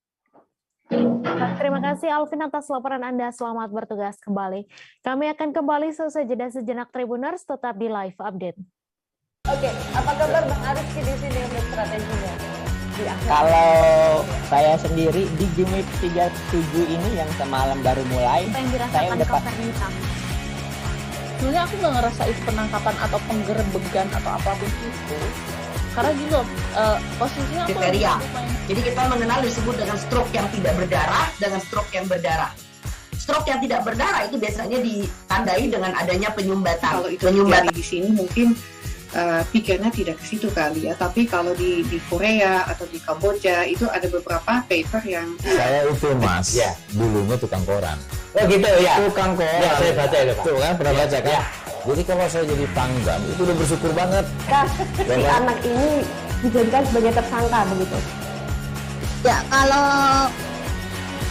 Terima kasih Alvin atas laporan Anda. Selamat bertugas kembali. Kami akan kembali seusai jeda sejenak Tribuners, tetap di live update. Oke, apa kabar Bang Ariski di sini untuk strateginya? Kalau saya sendiri di Jumip 37 ini yang semalam baru mulai, saya udah sebenarnya aku nggak ngerasa itu penangkapan atau penggerebegan atau apapun itu, karena gitu posisinya aku jadi kita mengenal disebut dengan stroke yang tidak berdarah dengan stroke yang berdarah. Stroke yang tidak berdarah itu biasanya ditandai dengan adanya penyumbatan. Kalau itu terjadi di sini mungkin pikirnya tidak ke situ kali ya, tapi kalau di Korea atau di Kamboja itu ada beberapa paper yang saya itu Mas, ya, dulunya tukang koran. Oh gitu ya. Tukang koran. Ya, saya baca itu Pak. Tuh kan pernah baca kan? Ya. Jadi kalau saya jadi pangdam itu udah bersyukur banget. Si anak ini dijadikan sebagai tersangka begitu. Ya, kalau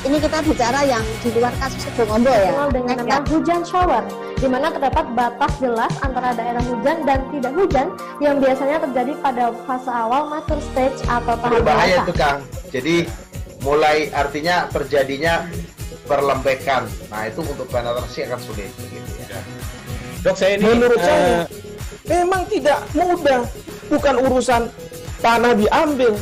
ini kita bicara yang di luar kasus Sebongombo ya. Dengan nama hujan shower, di mana terdapat batas jelas antara daerah hujan dan tidak hujan yang biasanya terjadi pada fase awal mature stage atau tahap bahaya dewasa. itu Kang. Jadi mulai artinya terjadinya perlembekan. Nah itu untuk penetrasi akan sulit. Begitu, ya. Dok, saya ini menurut saya memang tidak mudah, bukan urusan tanah diambil.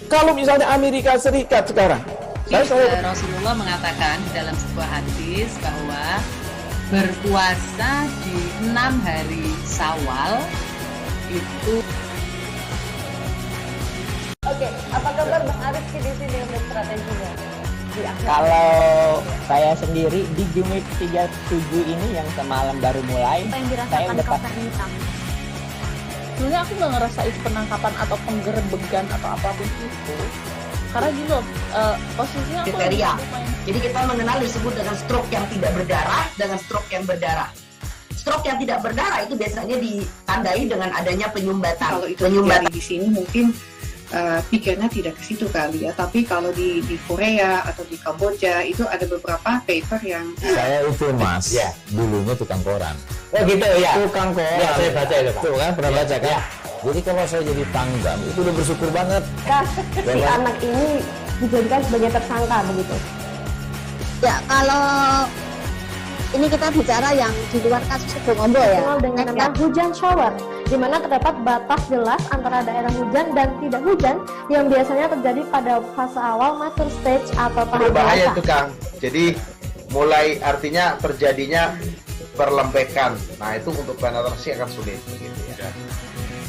Kalau misalnya Amerika Serikat sekarang, Rasulullah mengatakan dalam sebuah hadis bahwa berpuasa di 6 hari Syawal itu. Oke, apa kabar Bang Ariski di sini untuk strateginya? Kalau saya sendiri di Jumip 37 ini yang semalam baru mulai, saya udah sebenarnya aku nggak ngerasa itu penangkapan atau penggerebegan atau apapun itu, karena gitu posisinya aku jadi kita mengenal disebut dengan stroke yang tidak berdarah dengan stroke yang berdarah. Stroke yang tidak berdarah itu biasanya ditandai dengan adanya penyumbatan. Kalau itu terjadi di sini mungkin pikirnya tidak ke situ kali ya, tapi kalau di Korea atau di Kamboja itu ada beberapa paper yang saya itu Mas, ya, dulunya tukang koran. Oh gitu ya. Tukang koran. Ya, saya baca itu Pak. Tuh kan pernah baca kan? Ya. Jadi kalau saya jadi pangdam itu udah bersyukur banget. Si anak ini dijadikan sebagai tersangka begitu. Ya, kalau ini kita bicara yang di luar kasus Sebongombo ya. Dengan nama hujan shower, di mana terdapat batas jelas antara daerah hujan dan tidak hujan yang biasanya terjadi pada fase awal mature stage atau tahap bahaya dewasa. itu Kang. Jadi mulai artinya terjadinya perlembekan. Nah itu untuk penetrasi akan sulit. Begitu, ya.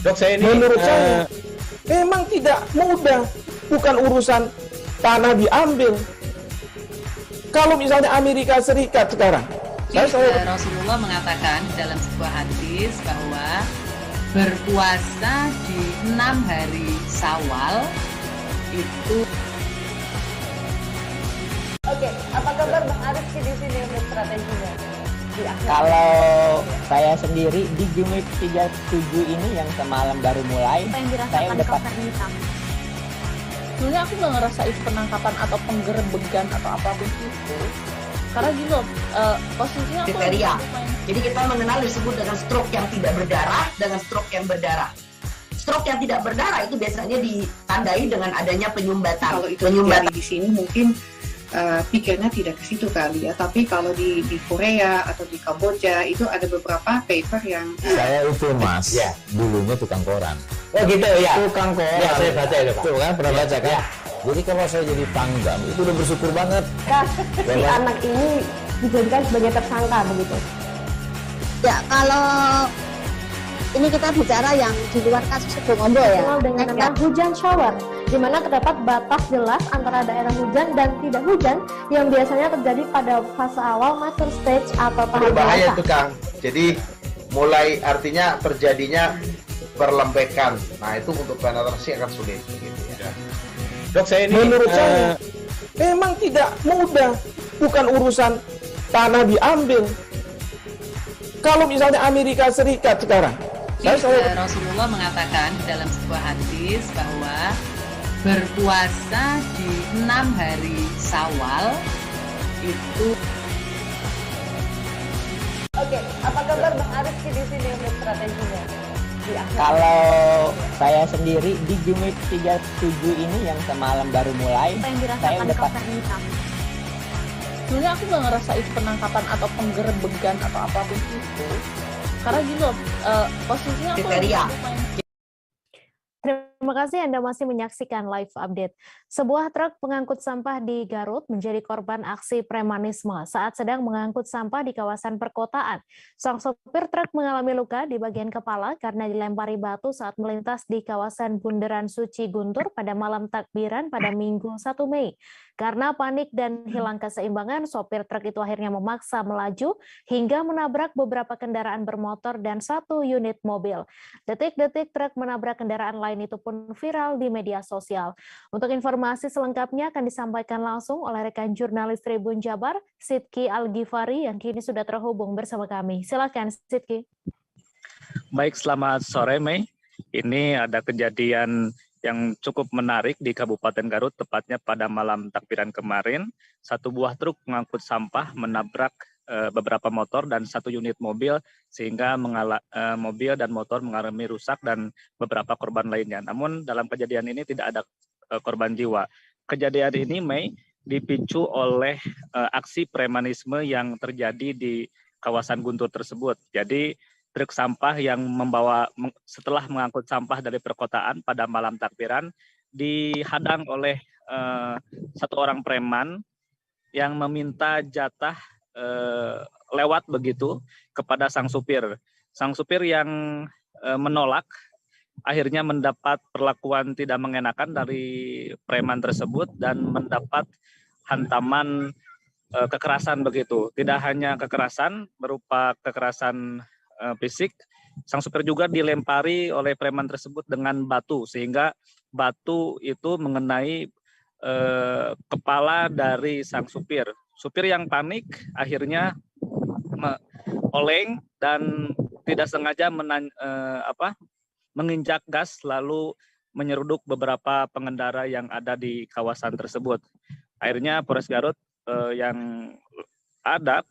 Dok, saya ini menurut saya memang tidak mudah, bukan urusan tanah diambil. Kalau misalnya Amerika Serikat sekarang, Rasulullah mengatakan dalam sebuah hadis bahwa berpuasa di 6 hari Syawal itu. Oke, apa kabar Bang Ariski di sini untuk strateginya? Kalau saya sendiri di Jumip 37 ini yang semalam baru mulai, saya udah sebenarnya aku nggak ngerasa itu penangkapan atau penggerebegan atau apapun itu, karena gitu posisinya aku kriteria. Jadi kita mengenal disebut dengan stroke yang tidak berdarah dengan stroke yang berdarah. Stroke yang tidak berdarah itu biasanya ditandai dengan adanya penyumbatan. Kalau itu terjadi di sini mungkin pikirnya tidak ke situ kali ya. Tapi kalau di Korea atau di Kamboja itu ada beberapa paper yang saya itu Mas, ya, dulunya tukang koran. Oh gitu ya. Tukang koran. Ya, saya baca itu Pak. Tuh kan pernah baca kan? Ya. Jadi kalau saya jadi Pangdam itu udah bersyukur banget. Si anak ini dijadikan sebagai tersangka begitu. Ya, kalau ini kita bicara yang di luar kasus Sebongombo ya. Dengan nama hujan shower, di mana terdapat batas jelas antara daerah hujan dan tidak hujan yang biasanya terjadi pada fase awal master stage atau tahap berbahaya dewasa. itu Kang. Jadi mulai artinya terjadinya perlembekan. Nah itu untuk penetrasi akan sulit. Gitu ya. Dok, saya ini menurut saya memang tidak mudah, bukan urusan tanah diambil. Kalau misalnya Amerika Serikat sekarang, Rasulullah mengatakan dalam sebuah hadis bahwa berpuasa di 6 hari Syawal itu. Oke, apa kabar Bang Ariski di sini untuk strateginya? Kalau saya sendiri di Jumip 37 ini yang semalam baru mulai, saya udah sebenarnya aku nggak ngerasa itu penangkapan atau penggerebegan atau apapun itu, karena gitu posisinya aku kriteria. Terima kasih Anda masih menyaksikan live update. Sebuah truk pengangkut sampah di Garut menjadi korban aksi premanisme saat sedang mengangkut sampah di kawasan perkotaan. Sang sopir truk mengalami luka di bagian kepala karena dilempari batu saat melintas di kawasan Bundaran Suci Guntur pada malam takbiran pada Minggu 1 Mei. Karena panik dan hilang keseimbangan, sopir truk itu akhirnya memaksa melaju hingga menabrak beberapa kendaraan bermotor dan 1 unit mobil. Detik-detik truk menabrak kendaraan lain itu pun viral di media sosial. Untuk informasi selengkapnya akan disampaikan langsung oleh rekan jurnalis Tribun Jabar, Sidki Al-Ghifari, yang kini sudah terhubung bersama kami. Silakan, Sidki. Baik, selamat sore, Mei. Ini ada kejadian yang cukup menarik di Kabupaten Garut, tepatnya pada malam takbiran kemarin. 1 buah truk pengangkut sampah menabrak beberapa motor dan 1 unit mobil, sehingga mobil dan motor mengalami rusak dan beberapa korban lainnya. Namun dalam kejadian ini tidak ada korban jiwa. Kejadian ini, Mei, dipicu oleh aksi premanisme yang terjadi di kawasan Guntur tersebut. Jadi truk sampah yang setelah mengangkut sampah dari perkotaan pada malam takbiran dihadang oleh 1 orang preman yang meminta jatah lewat begitu kepada sang supir. Sang supir yang menolak akhirnya mendapat perlakuan tidak mengenakan dari preman tersebut dan mendapat hantaman kekerasan begitu. Tidak hanya kekerasan berupa kekerasan fisik, sang supir juga dilempari oleh preman tersebut dengan batu, sehingga batu itu mengenai kepala dari sang supir. Supir yang panik akhirnya oleng dan tidak sengaja menginjak gas lalu menyeruduk beberapa pengendara yang ada di kawasan tersebut. Akhirnya Polres Garut yang ada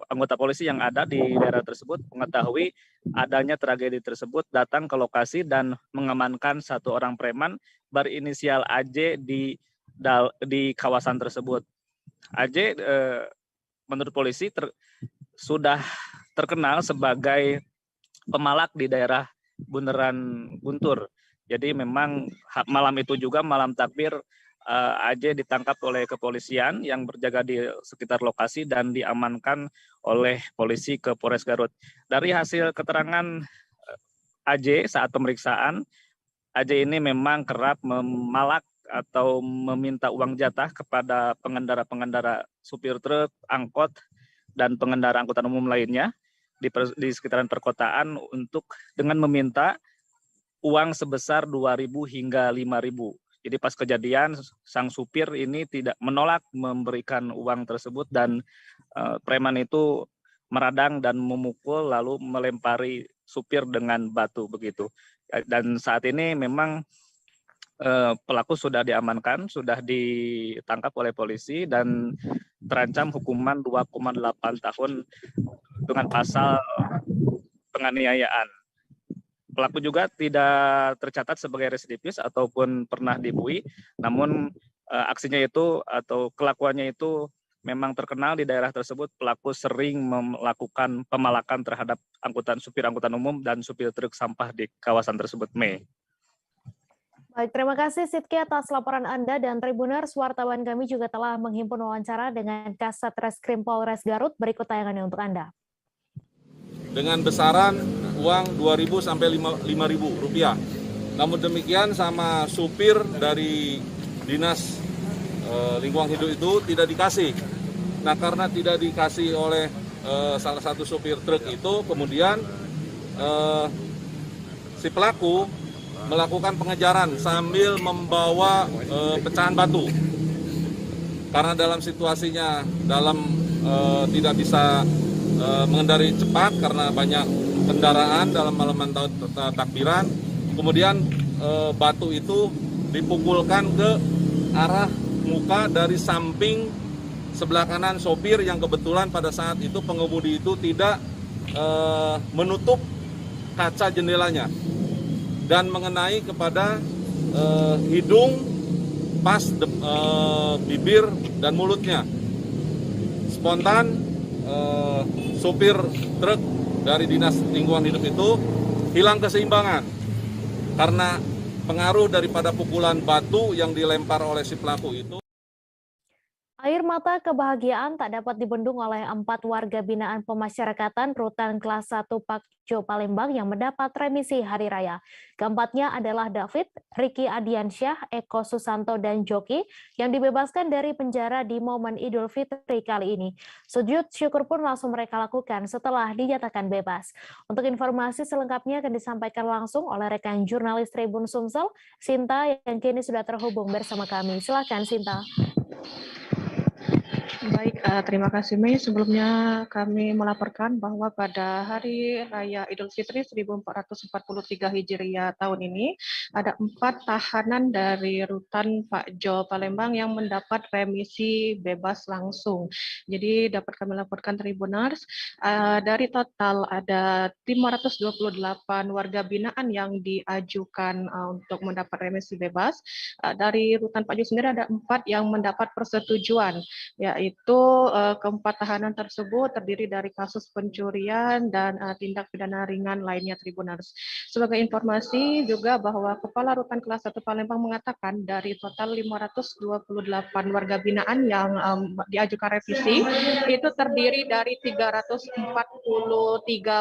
anggota polisi yang ada di daerah tersebut mengetahui adanya tragedi tersebut, datang ke lokasi dan mengamankan 1 orang preman berinisial AJ di kawasan tersebut. AJ menurut polisi sudah terkenal sebagai pemalak di daerah Bundaran Guntur. Jadi memang malam itu juga malam takbir AJ ditangkap oleh kepolisian yang berjaga di sekitar lokasi dan diamankan oleh polisi ke Polres Garut. Dari hasil keterangan AJ saat pemeriksaan, AJ ini memang kerap memalak atau meminta uang jatah kepada pengendara-pengendara supir truk, angkot, dan pengendara angkutan umum lainnya di sekitaran perkotaan untuk dengan meminta uang sebesar 2.000 hingga 5.000. Jadi pas kejadian sang supir ini tidak menolak memberikan uang tersebut dan preman itu meradang dan memukul lalu melempari supir dengan batu begitu. Dan saat ini memang pelaku sudah diamankan, sudah ditangkap oleh polisi dan terancam hukuman 2,8 tahun dengan pasal penganiayaan. Pelaku juga tidak tercatat sebagai residivis ataupun pernah dibui, namun aksinya itu atau kelakuannya itu memang terkenal di daerah tersebut. Pelaku sering melakukan pemalakan terhadap supir angkutan umum dan supir truk sampah di kawasan tersebut, Mei. Baik, terima kasih Sidki atas laporan Anda, dan Tribuners, wartawan kami juga telah menghimpun wawancara dengan Kasat Reskrim Polres Garut. Berikut tayangannya untuk Anda. Dengan besaran uang 2.000 sampai 5.000 rupiah. Namun demikian sama supir dari Dinas Lingkungan Hidup itu tidak dikasih. Nah, karena tidak dikasih oleh salah satu supir truk itu, kemudian si pelaku melakukan pengejaran sambil membawa pecahan batu. Karena dalam situasinya tidak bisa mengendari cepat karena banyak kendaraan dalam malam takbiran, kemudian batu itu dipukulkan ke arah muka dari samping sebelah kanan sopir yang kebetulan pada saat itu pengemudi itu tidak menutup kaca jendelanya dan mengenai kepada hidung pas bibir dan mulutnya. Spontan sopir truk dari Dinas Lingkungan Hidup itu hilang keseimbangan karena pengaruh daripada pukulan batu yang dilempar oleh si pelaku itu. Air mata kebahagiaan tak dapat dibendung oleh 4 warga binaan pemasyarakatan Rutan Kelas 1 Pakjo Palembang yang mendapat remisi hari raya. Keempatnya adalah David, Ricky Adiansyah, Eko Susanto, dan Joki yang dibebaskan dari penjara di momen Idul Fitri kali ini. Sujud syukur pun langsung mereka lakukan setelah dinyatakan bebas. Untuk informasi selengkapnya akan disampaikan langsung oleh rekan jurnalis Tribun Sumsel, Sinta, yang kini sudah terhubung bersama kami. Silakan, Sinta. Baik, terima kasih Mei. Sebelumnya kami melaporkan bahwa pada Hari Raya Idul Fitri 1443 Hijriah tahun ini ada 4 tahanan dari Rutan Pakjo Palembang yang mendapat remisi bebas langsung. Jadi dapat kami laporkan Tribuners, dari total ada 528 warga binaan yang diajukan untuk mendapat remisi bebas. Dari Rutan Pakjo sendiri ada 4 yang mendapat persetujuan, yaitu keempat tahanan tersebut terdiri dari kasus pencurian dan tindak pidana ringan lainnya, Tribuners. Sebagai informasi juga bahwa Kepala Rutan Kelas 1 Palembang mengatakan dari total 528 warga binaan yang diajukan revisi, itu terdiri dari 343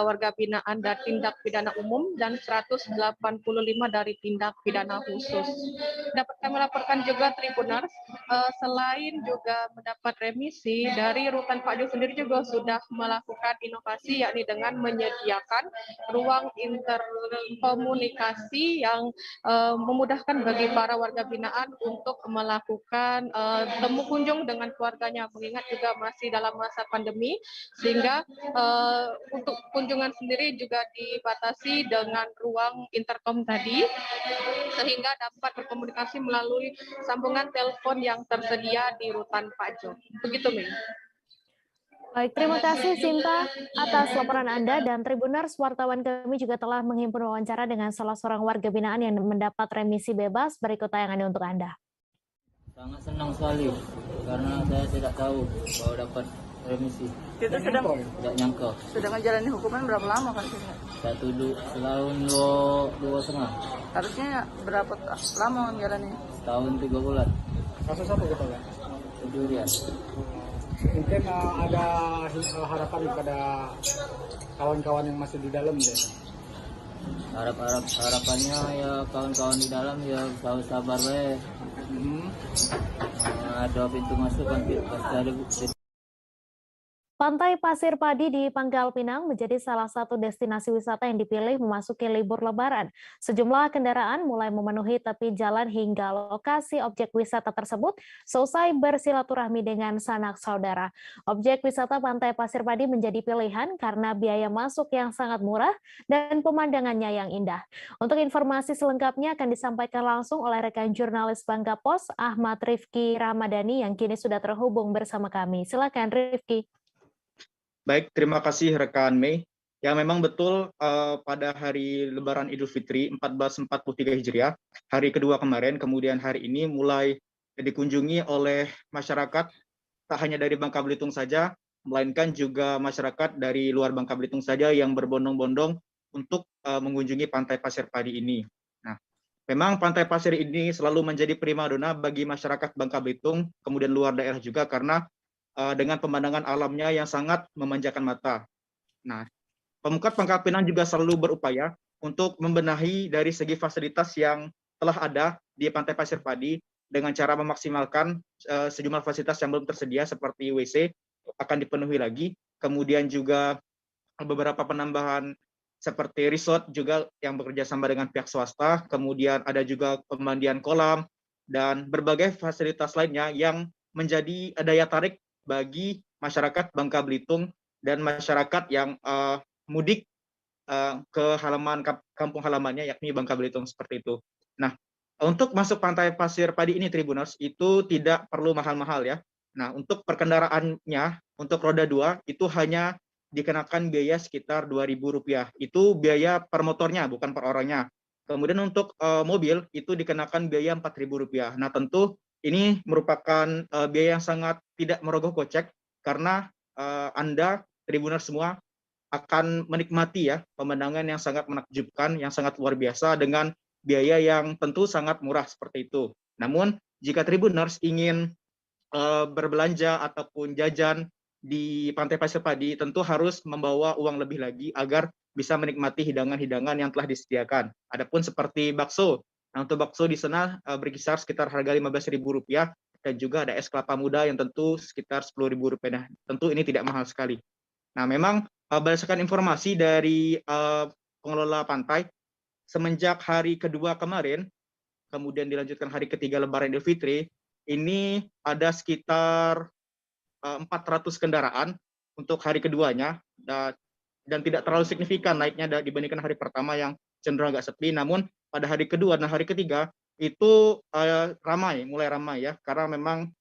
warga binaan dari tindak pidana umum dan 185 dari tindak pidana khusus. Dapat kami laporkan juga, Tribuners, selain juga mendapat remisi, dari Rutan Pakjo sendiri juga sudah melakukan inovasi, yakni dengan menyediakan ruang interkomunikasi yang memudahkan bagi para warga binaan untuk melakukan temu kunjung dengan keluarganya, mengingat juga masih dalam masa pandemi, sehingga untuk kunjungan sendiri juga dibatasi dengan ruang interkom tadi, sehingga dapat berkomunikasi melalui sambungan telepon yang tersedia di Rutan Pakjo. Begitu, Mi. Baik, terima kasih Sinta atas laporan Anda, dan Tribuners, wartawan kami juga telah menghimpun wawancara dengan salah seorang warga binaan yang mendapat remisi bebas. Berikut tayangannya untuk Anda. Sangat senang sekali karena saya tidak tahu bahwa dapat remisi. Kita sudah tidak nyangka. Sudah menjalani hukuman berapa lama kan? Setahun 2,5. Harusnya berapa lama menjalani? Setahun 3 bulan. Kasus apa gitu ya? Pencurian. Mungkin ada harapan kepada kawan-kawan yang masih di dalam ya? harapannya ya kawan-kawan di dalam ya sabar weh. Ada pintu masuk kan pasti ada. Pantai Pasir Padi di Pangkal Pinang menjadi salah satu destinasi wisata yang dipilih memasuki libur Lebaran. Sejumlah kendaraan mulai memenuhi tepi jalan hingga lokasi objek wisata tersebut selesai bersilaturahmi dengan sanak saudara. Objek wisata Pantai Pasir Padi menjadi pilihan karena biaya masuk yang sangat murah dan pemandangannya yang indah. Untuk informasi selengkapnya akan disampaikan langsung oleh rekan jurnalis Bangga Pos, Ahmad Rifki Ramadhani yang kini sudah terhubung bersama kami. Silakan Rifki. Baik, terima kasih rekan Mei. Ya memang betul pada hari Lebaran Idul Fitri 1443 Hijriah, hari kedua kemarin, kemudian hari ini mulai dikunjungi oleh masyarakat tak hanya dari Bangka Belitung saja, melainkan juga masyarakat dari luar Bangka Belitung saja yang berbondong-bondong untuk mengunjungi Pantai Pasir Padi ini. Nah, memang Pantai Pasir ini selalu menjadi primadona bagi masyarakat Bangka Belitung, kemudian luar daerah juga karena dengan pemandangan alamnya yang sangat memanjakan mata. Nah, Pemkot Pangkal Pinang juga selalu berupaya untuk membenahi dari segi fasilitas yang telah ada di Pantai Pasir Padi dengan cara memaksimalkan sejumlah fasilitas yang belum tersedia seperti WC akan dipenuhi lagi, kemudian juga beberapa penambahan seperti resort juga yang bekerja sama dengan pihak swasta, kemudian ada juga pemandian kolam dan berbagai fasilitas lainnya yang menjadi daya tarik bagi masyarakat Bangka Belitung dan masyarakat yang mudik ke kampung halamannya yakni Bangka Belitung seperti itu. Nah, untuk masuk Pantai Pasir Padi ini Tribuners itu tidak perlu mahal-mahal ya. Nah, untuk perkendaraannya untuk roda 2 itu hanya dikenakan biaya sekitar Rp2.000. Itu biaya per motornya bukan per orangnya. Kemudian untuk mobil itu dikenakan biaya Rp4.000. Nah, tentu ini merupakan biaya yang sangat tidak merogoh kocek karena Anda, Tribuners semua, akan menikmati ya pemandangan yang sangat menakjubkan, yang sangat luar biasa dengan biaya yang tentu sangat murah seperti itu. Namun, jika Tribuners ingin berbelanja ataupun jajan di Pantai Pasir Padi, tentu harus membawa uang lebih lagi agar bisa menikmati hidangan-hidangan yang telah disediakan. Adapun seperti bakso, nah, untuk bakso di sana berkisar sekitar harga Rp15.000 dan juga ada es kelapa muda yang tentu sekitar Rp10.000. Nah, tentu ini tidak mahal sekali. Nah, memang berdasarkan informasi dari pengelola pantai, semenjak hari kedua kemarin, kemudian dilanjutkan hari ketiga Lebaran Idul Fitri, ini ada sekitar 400 kendaraan untuk hari keduanya dan tidak terlalu signifikan naiknya dibandingkan hari pertama yang cenderung agak sepi. Namun pada hari kedua dan hari ketiga itu mulai ramai ya, karena memang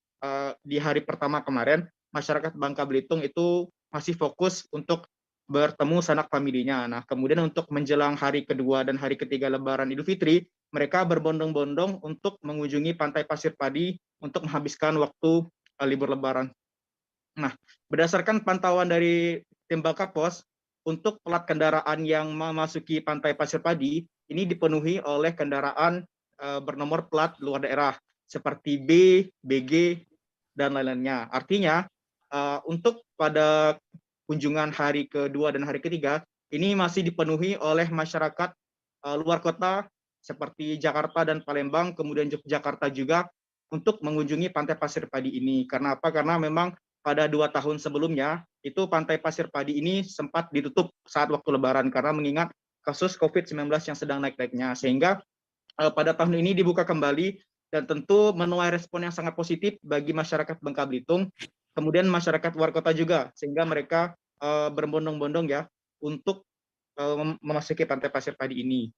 di hari pertama kemarin masyarakat Bangka Belitung itu masih fokus untuk bertemu sanak familinya. Nah, kemudian untuk menjelang hari kedua dan hari ketiga Lebaran Idul Fitri, mereka berbondong-bondong untuk mengunjungi Pantai Pasir Padi untuk menghabiskan waktu libur Lebaran. Nah, berdasarkan pantauan dari tim Bangka Pos, untuk plat kendaraan yang memasuki Pantai Pasir Padi, ini dipenuhi oleh kendaraan bernomor plat luar daerah, seperti B, BG, dan lain-lainnya. Artinya, untuk pada kunjungan hari kedua dan hari ketiga, ini masih dipenuhi oleh masyarakat luar kota, seperti Jakarta dan Palembang, kemudian Yogyakarta juga, untuk mengunjungi Pantai Pasir Padi ini. Karena apa? Karena memang pada 2 tahun sebelumnya, itu Pantai Pasir Padi ini sempat ditutup saat waktu Lebaran, karena mengingat kasus COVID-19 yang sedang naik-naiknya. Sehingga pada tahun ini dibuka kembali, dan tentu menuai respon yang sangat positif bagi masyarakat Bangka Belitung, kemudian masyarakat luar kota juga, sehingga mereka berbondong-bondong ya untuk memasuki Pantai Pasir Padi ini.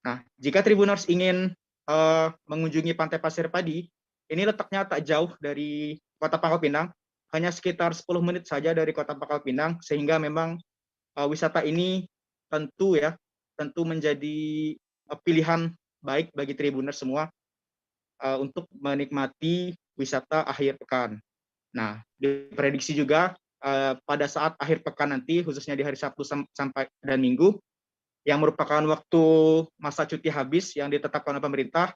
Nah, jika Tribuners ingin mengunjungi Pantai Pasir Padi, ini letaknya tak jauh dari Kota Pangkal Pinang, hanya sekitar 10 menit saja dari Kota Pangkal Pinang, sehingga memang wisata ini tentu menjadi pilihan baik bagi Tribuners semua untuk menikmati wisata akhir pekan. Nah, diprediksi juga pada saat akhir pekan nanti, khususnya di hari Sabtu sampai dan Minggu, yang merupakan waktu masa cuti habis yang ditetapkan oleh pemerintah,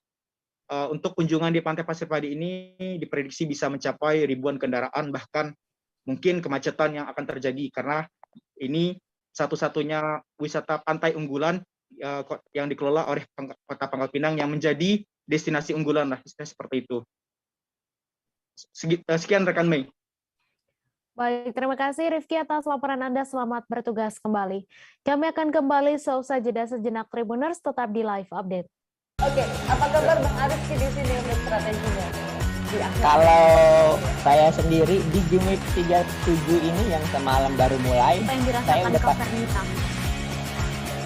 untuk kunjungan di Pantai Pasir Padi ini diprediksi bisa mencapai ribuan kendaraan, bahkan mungkin kemacetan yang akan terjadi, karena ini satu-satunya wisata pantai unggulan yang dikelola oleh Kota Pangkal Pinang yang menjadi destinasi unggulan lah, seperti itu. Sekian rekan Mei. Baik, terima kasih Rifki atas laporan Anda. Selamat bertugas kembali. Kami akan kembali seusai jeda sejenak Tribuners, tetap di live update. Oke, apa kabar Bang Ariski di sini untuk strateginya? Kalau saya sendiri di Jumip 37 ini yang semalam baru mulai, saya udah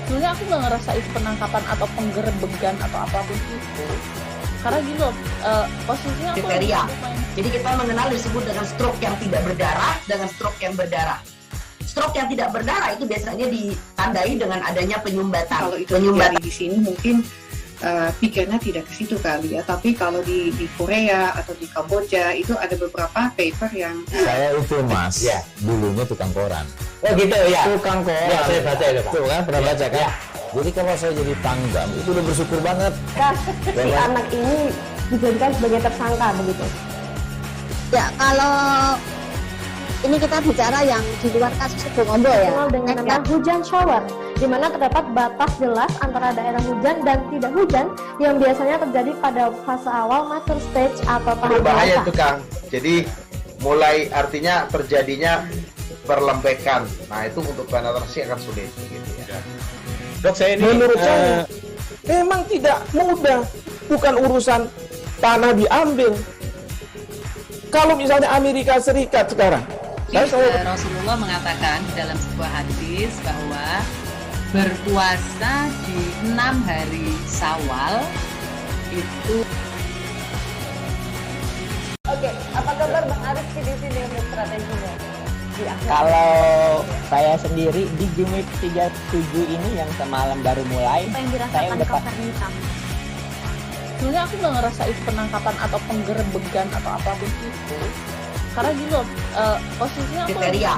sebenarnya aku nggak ngerasa itu penangkapan atau penggerebegan atau apapun itu. Karena gini loh, posisinya aku kriteria. Jadi kita mengenal disebut dengan stroke yang tidak berdarah dengan stroke yang berdarah. Stroke yang tidak berdarah itu biasanya ditandai dengan adanya penyumbatan. Kalau itu terjadi di sini mungkin pikirnya tidak ke situ kali ya. Tapi kalau di Korea atau di Kamboja itu ada beberapa paper yang saya itu Mas, ya, dulunya tukang koran. Oh gitu ya. Tukang koran. Ya, saya baca itu Pak. Tuh kan pernah baca kan? Ya. Jadi kalau saya jadi Pangdam itu udah bersyukur banget. Si anak ini dijadikan sebagai tersangka begitu. Ya, kalau ini kita bicara yang di luar kasus Sebongombo ya. Dikenal dengan nama hujan shower, di mana terdapat batas jelas antara daerah hujan dan tidak hujan yang biasanya terjadi pada fase awal mature stage atau tahap berbahaya dewasa. itu Kang. Jadi mulai artinya terjadinya perlembekan. Nah itu untuk penetrasi akan sulit. Gitu ya. Dok, saya ini menurut saya memang tidak mudah, bukan urusan tanah diambil. Kalau misalnya Amerika Serikat sekarang, Rasulullah mengatakan dalam sebuah hadis bahwa berpuasa di 6 hari Syawal itu. Oke, apa kabar Bang Ariski di sini untuk strateginya? Kalau saya sendiri di Jumip 37 ini yang semalam baru mulai, saya udah sebenarnya aku nggak ngerasa itu penangkapan atau penggerebegan atau apapun itu. Karena gini loh, posisinya kriteria.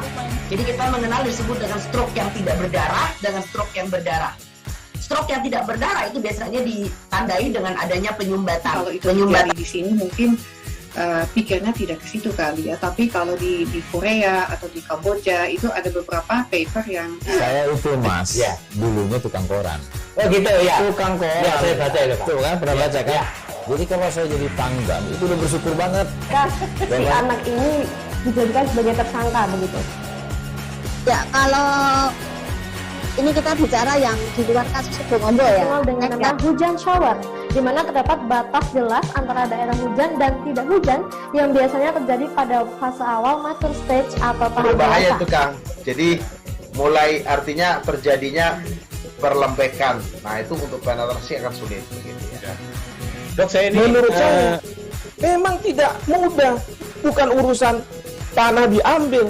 Jadi kita mengenal disebut dengan stroke yang tidak berdarah dengan stroke yang berdarah. Stroke yang tidak berdarah itu biasanya ditandai dengan adanya penyumbatan. Kalau itu terjadi di sini mungkin pikirnya tidak ke situ kali ya. Tapi kalau di Korea atau di Kamboja itu ada beberapa paper yang saya itu Mas, ya, dulunya tukang koran. Oh gitu ya. Tukang koran. Ya, saya baca itu Pak. Tuh kan pernah baca kan? Ya. Jadi kalau saya jadi Pangdam itu udah bersyukur banget. Si anak ini dijadikan sebagai tersangka begitu. Ya, kalau ini kita bicara yang di luar kasus Sebongombo ya. Dikenal dengan nama hujan shower, di mana terdapat batas jelas antara daerah hujan dan tidak hujan yang biasanya terjadi pada fase awal mature stage atau tahap berbahaya dewasa. itu Kang. Jadi mulai artinya terjadinya perlembekan. Nah itu untuk penetrasi akan sulit. Gitu ya. Dok, saya ini menurut saya memang tidak mudah, bukan urusan tanah diambil.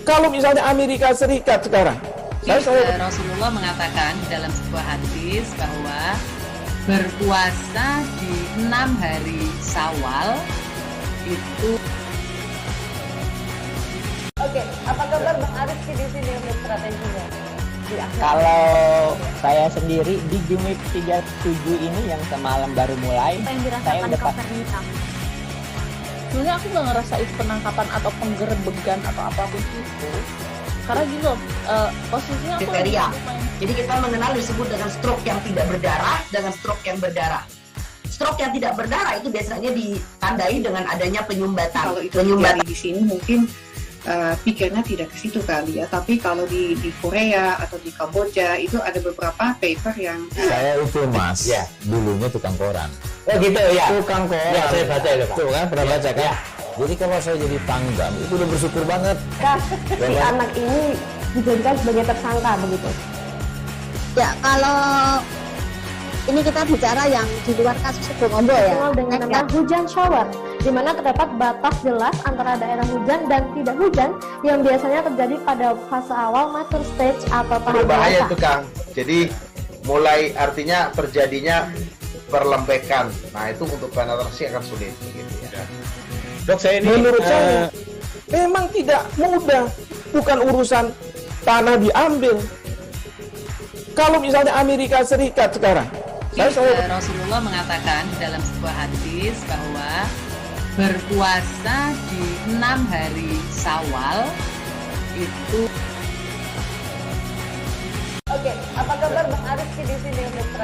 Kalau misalnya Amerika Serikat sekarang, Rasulullah mengatakan dalam sebuah hadis bahwa berpuasa di 6 hari Syawal itu. Oke, apa kabar Bang Ariski di sini untuk strateginya? Kalau saya sendiri di Jumip 37 ini yang semalam baru mulai, saya udah sebenarnya aku nggak ngerasa itu penangkapan atau penggerebegan atau apapun itu. Karena gini loh, posisinya kriteria. Jadi kita mengenal disebut dengan stroke yang tidak berdarah dengan stroke yang berdarah. Stroke yang tidak berdarah itu biasanya ditandai dengan adanya penyumbatan. Kalau itu terjadi di sini mungkin pikirnya tidak ke situ kali ya. Tapi kalau di Korea atau di Kamboja itu ada beberapa paper yang saya itu Mas, ya, dulunya tukang koran. Oh gitu ya. Tukang koran. Ya, saya baca itu Pak. Tuh kan pernah baca kan? Ya. Jadi kalau saya jadi Pangdam itu udah bersyukur banget. Si anak ini dijadikan sebagai tersangka begitu. Ya, kalau ini kita bicara yang di luar kasus Sebongombo ya. Dikenal dengan nama hujan shower, di mana terdapat batas jelas antara daerah hujan dan tidak hujan yang biasanya terjadi pada fase awal mature stage atau tahap berbahaya dewasa. itu Kang. Jadi mulai artinya terjadinya perlembekan. Nah itu untuk penetrasi akan sulit. Gitu ya. Dok, saya ini menurut saya memang tidak mudah, bukan urusan tanah diambil. Kalau misalnya Amerika Serikat sekarang, Rasulullah mengatakan dalam sebuah hadis bahwa berpuasa di 6 hari Syawal itu. Oke, apa kabar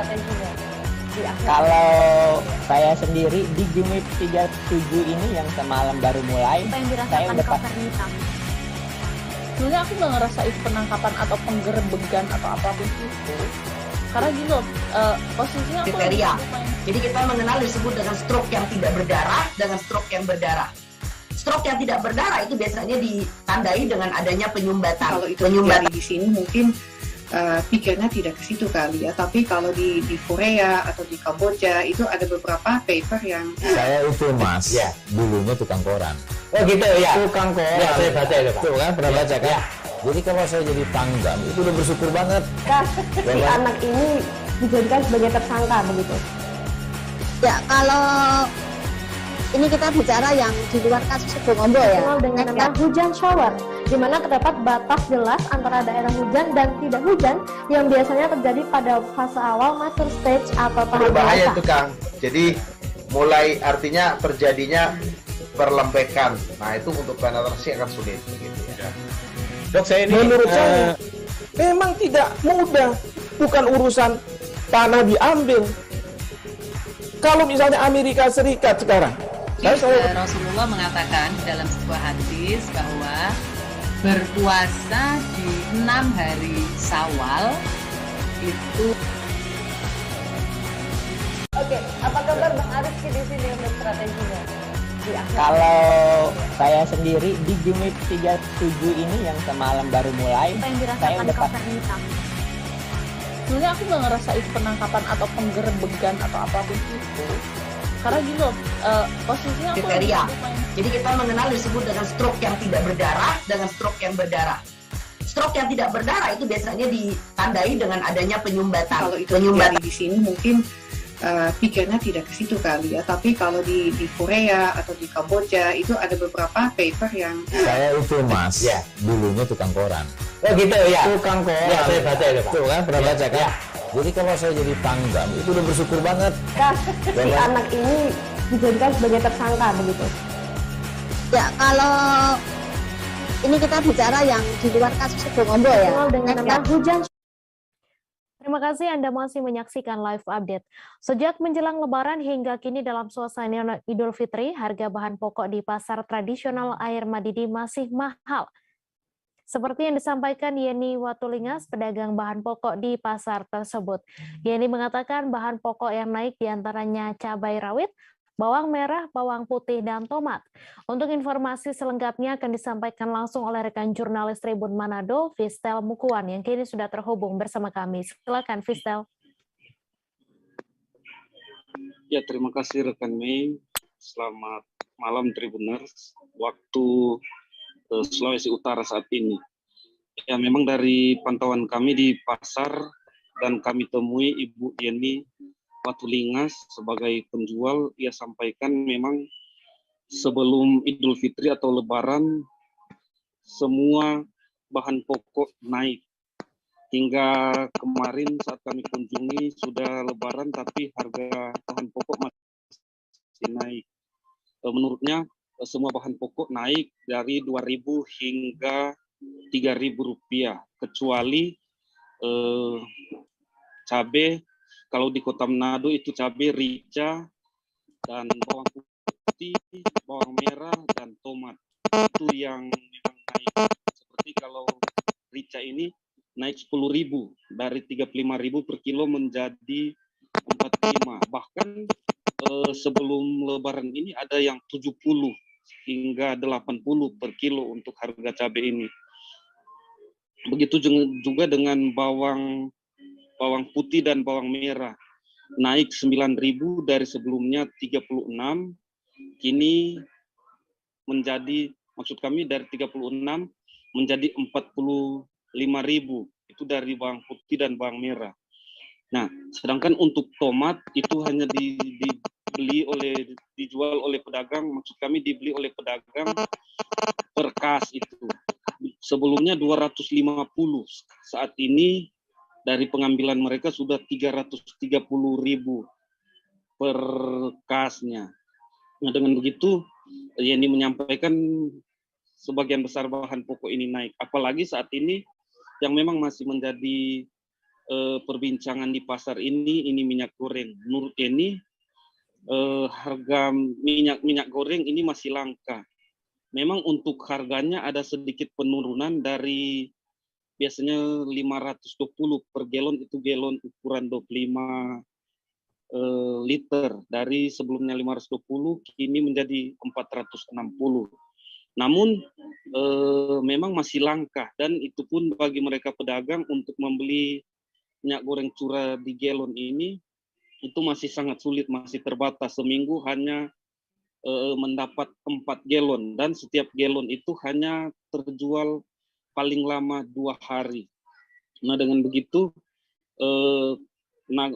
strateginya? Kalau saya sendiri di Jumip 37 ini yang semalam baru mulai, saya udah sebenarnya aku nggak ngerasa itu penangkapan atau penggerebegan atau apapun itu, karena gini loh, posisinya aku kriteria. Jadi kita mengenal disebut dengan stroke yang tidak berdarah dengan stroke yang berdarah. Stroke yang tidak berdarah itu biasanya ditandai dengan adanya penyumbatan. Kalau itu terjadi di sini mungkin pikirnya tidak ke situ kali ya, tapi kalau di Korea atau di Kamboja itu ada beberapa paper yang saya itu mas, ya dulunya tukang koran. Oh gitu ya, tukang koran. Ya, saya baca itu Pak. Tuh kan pernah baca kan? Ya. Jadi kalau saya jadi Pangdam itu udah bersyukur banget. Si anak ini dijadikan sebagai tersangka begitu. Ya kalau ini kita bicara yang di luar kasus Sebongombo ya. Dikenal dengan nama hujan shower, di mana terdapat batas jelas antara daerah hujan dan tidak hujan yang biasanya terjadi pada fase awal master stage atau tahap berbahaya dewasa. itu Kang. Jadi mulai artinya terjadinya perlembekan. Nah itu untuk penetrasi akan sulit begitu ya. Dok, saya ini menurut saya memang tidak mudah, bukan urusan tanah diambil. Kalau misalnya Amerika Serikat sekarang, Rasulullah mengatakan dalam sebuah hadis bahwa berpuasa di 6 hari Syawal itu. Oke, apa kabar Bang Ariski di sini untuk strateginya? Kalau saya sendiri di Jumip 37 ini yang semalam baru mulai, saya udah sebenarnya aku nggak ngerasa itu penangkapan atau penggerebegan atau apapun itu, karena gini loh, posisinya aku kriteria. Jadi kita mengenal disebut dengan stroke yang tidak berdarah dengan stroke yang berdarah. Stroke yang tidak berdarah itu biasanya ditandai dengan adanya penyumbatan. Kalau itu terjadi di sini mungkin pikirnya tidak ke situ kali ya, tapi kalau di Korea atau di Kamboja itu ada beberapa paper yang saya itu mas, ya dulunya tukang koran. Oh gitu ya, tukang koran. Ya, saya baca itu Pak. Tuh kan pernah baca kan? Ya. Jadi kalau saya jadi Pangdam itu udah bersyukur banget. Si anak ini dijadikan sebagai tersangka begitu. Ya kalau ini kita bicara yang di luar kasus Sebongombo ya. Dikenal dengan nama hujan. Terima kasih Anda masih menyaksikan live update. Sejak menjelang Lebaran hingga kini dalam suasana Idul Fitri, harga bahan pokok di pasar tradisional Air Madidi masih mahal. Seperti yang disampaikan Yeni Watulingas, pedagang bahan pokok di pasar tersebut. Yeni mengatakan bahan pokok yang naik diantaranya cabai rawit, bawang merah, bawang putih, dan tomat. Untuk informasi selengkapnya akan disampaikan langsung oleh rekan jurnalis Tribun Manado, Fistel Mukuan, yang kini sudah terhubung bersama kami. Silakan, Fistel. Ya, terima kasih rekan Mei. Selamat malam Tribuners. Waktu Sulawesi Utara saat ini. Ya, memang dari pantauan kami di pasar dan kami temui Ibu Yeni Watulingas sebagai penjual, ia sampaikan memang sebelum Idul Fitri atau Lebaran semua bahan pokok naik. Hingga kemarin saat kami kunjungi sudah Lebaran tapi harga bahan pokok masih naik. Menurutnya semua bahan pokok naik dari 2.000 hingga 3.000 rupiah, kecuali cabai. Kalau di Kota Manado itu cabai rica dan bawang putih, bawang merah dan tomat itu yang memang naik. Seperti kalau rica ini naik 10.000 dari 35.000 per kilo menjadi 45. Bahkan sebelum Lebaran ini ada yang 70 hingga 80 per kilo untuk harga cabai ini. Begitu juga dengan bawang putih dan bawang merah. Naik 9.000 dari sebelumnya 36, kini menjadi, maksud kami dari 36 menjadi 45.000. Itu dari bawang putih dan bawang merah. Nah, sedangkan untuk tomat itu hanya dijual oleh pedagang, maksud kami dibeli oleh pedagang per kas itu. Sebelumnya 250, saat ini dari pengambilan mereka sudah 330.000 per kasnya. Nah, dengan begitu, Yeni menyampaikan sebagian besar bahan pokok ini naik. Apalagi saat ini yang memang masih menjadi perbincangan di pasar ini minyak goreng. Menurut ini harga minyak goreng ini masih langka. Memang untuk harganya ada sedikit penurunan dari biasanya 520 per galon, itu galon ukuran 25 liter. Dari sebelumnya 520 kini menjadi 460. Namun memang masih langka, dan itu pun bagi mereka pedagang untuk membeli minyak goreng curah di galon ini itu masih sangat sulit, masih terbatas. Seminggu hanya mendapat 4 galon, dan setiap galon itu hanya terjual paling lama 2 hari. Nah, dengan begitu,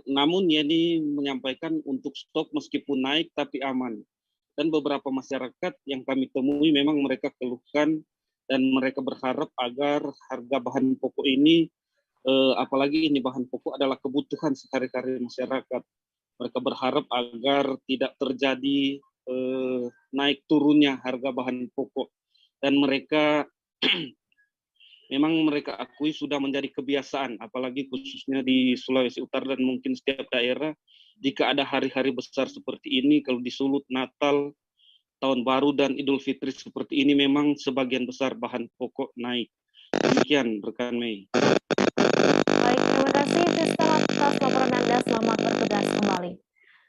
namun Yeni menyampaikan untuk stok meskipun naik tapi aman. Dan beberapa masyarakat yang kami temui memang mereka keluhkan dan mereka berharap agar harga bahan pokok ini, apalagi ini bahan pokok adalah kebutuhan sehari-hari masyarakat. Mereka berharap agar tidak terjadi naik turunnya harga bahan pokok. Dan mereka memang mereka akui sudah menjadi kebiasaan, apalagi khususnya di Sulawesi Utara dan mungkin setiap daerah, jika ada hari-hari besar seperti ini, kalau di Sulut, Natal, Tahun Baru, dan Idul Fitri seperti ini, memang sebagian besar bahan pokok naik. Demikian, rekan Mei. Baik, terima kasih Fiska atas laporan Anda. Selamat bertugas kembali.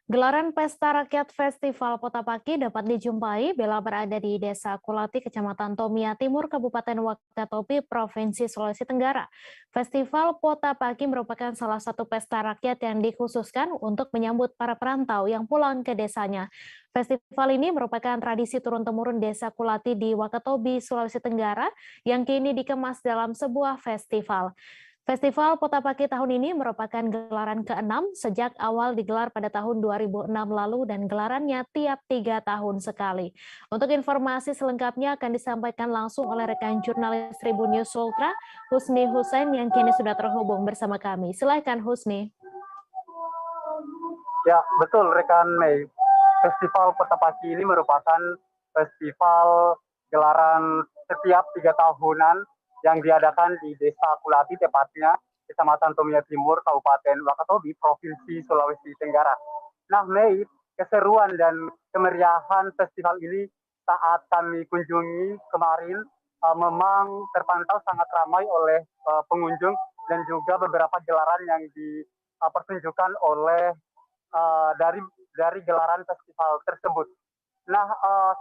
Gelaran Pesta Rakyat Festival Potapaki dapat dijumpai bila berada di Desa Kulati, Kecamatan Tomia Timur, Kabupaten Wakatobi, Provinsi Sulawesi Tenggara. Festival Potapaki merupakan salah satu pesta rakyat yang dikhususkan untuk menyambut para perantau yang pulang ke desanya. Festival ini merupakan tradisi turun-temurun Desa Kulati di Wakatobi, Sulawesi Tenggara yang kini dikemas dalam sebuah festival. Festival Potapaki tahun ini merupakan gelaran ke-6 sejak awal digelar pada tahun 2006 lalu dan gelarannya tiap 3 tahun sekali. Untuk informasi selengkapnya akan disampaikan langsung oleh rekan jurnalis Tribun News Ultra, Husni Hussein yang kini sudah terhubung bersama kami. Silakan Husni. Ya, betul rekan Mei. Festival Potapaki ini merupakan festival gelaran setiap 3 tahunan yang diadakan di Desa Kulati, tepatnya Kecamatan Tomia Timur, Kabupaten Wakatobi, Provinsi Sulawesi Tenggara. Nah, Mei, keseruan dan kemeriahan festival ini saat kami kunjungi kemarin memang terpantau sangat ramai oleh pengunjung dan juga beberapa gelaran yang dipertunjukkan oleh dari gelaran festival tersebut. Nah,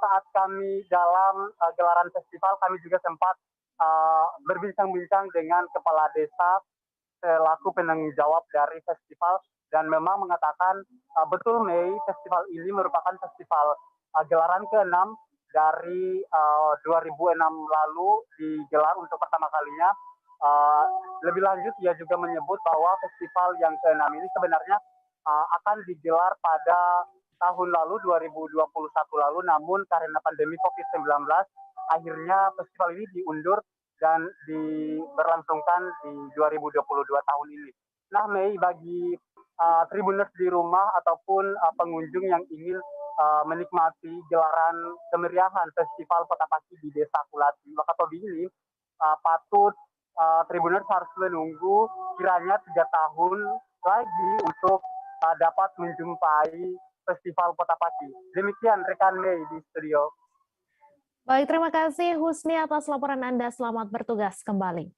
saat kami dalam gelaran festival, kami juga sempat berbincang-bincang dengan kepala desa selaku penanggung jawab dari festival, dan memang mengatakan betul Mei, festival ini merupakan festival gelaran ke-6 dari 2006 lalu digelar untuk pertama kalinya. Lebih lanjut ia juga menyebut bahwa festival yang ke-6 ini sebenarnya akan digelar pada tahun lalu 2021 lalu, namun karena pandemi COVID-19 akhirnya festival ini diundur dan diberlangsungkan di 2022 tahun ini. Nah, Mei, bagi Tribuners di rumah ataupun pengunjung yang ingin menikmati gelaran kemeriahan Festival Potapaki di Desa Kulati, Wakatobi ini, patut Tribuners harus menunggu kiranya 3 tahun lagi untuk dapat menjumpai Festival Potapaki. Demikian rekan Mei di studio. Baik, terima kasih Husni atas laporan Anda. Selamat bertugas kembali.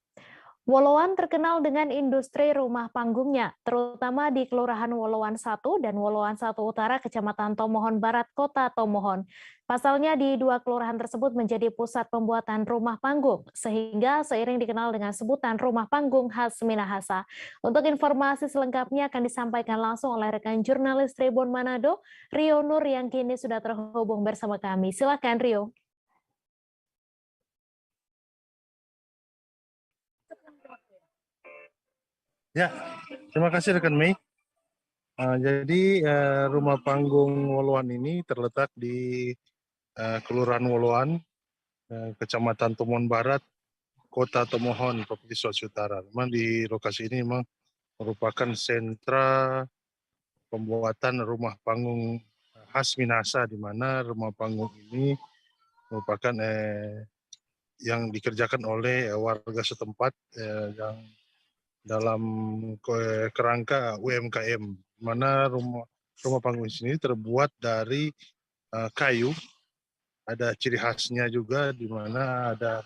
Woloan terkenal dengan industri rumah panggungnya, terutama di Kelurahan Woloan 1 dan Woloan 1 Utara, Kecamatan Tomohon Barat, Kota Tomohon. Pasalnya di 2 kelurahan tersebut menjadi pusat pembuatan rumah panggung, sehingga seiring dikenal dengan sebutan rumah panggung khas Minahasa. Untuk informasi selengkapnya akan disampaikan langsung oleh rekan jurnalis Tribun Manado, Rio Nur yang kini sudah terhubung bersama kami. Silakan Rio. Ya, terima kasih rekan Mei. Jadi rumah panggung Woloan ini terletak di Kelurahan Woloan, Kecamatan Tomohon Barat, Kota Tomohon, Provinsi Sulawesi Utara. Memang di lokasi ini memang merupakan sentra pembuatan rumah panggung khas Minahasa, di mana rumah panggung ini merupakan yang dikerjakan oleh warga setempat yang dalam kerangka UMKM, mana rumah panggung sini terbuat dari kayu, ada ciri khasnya juga di mana ada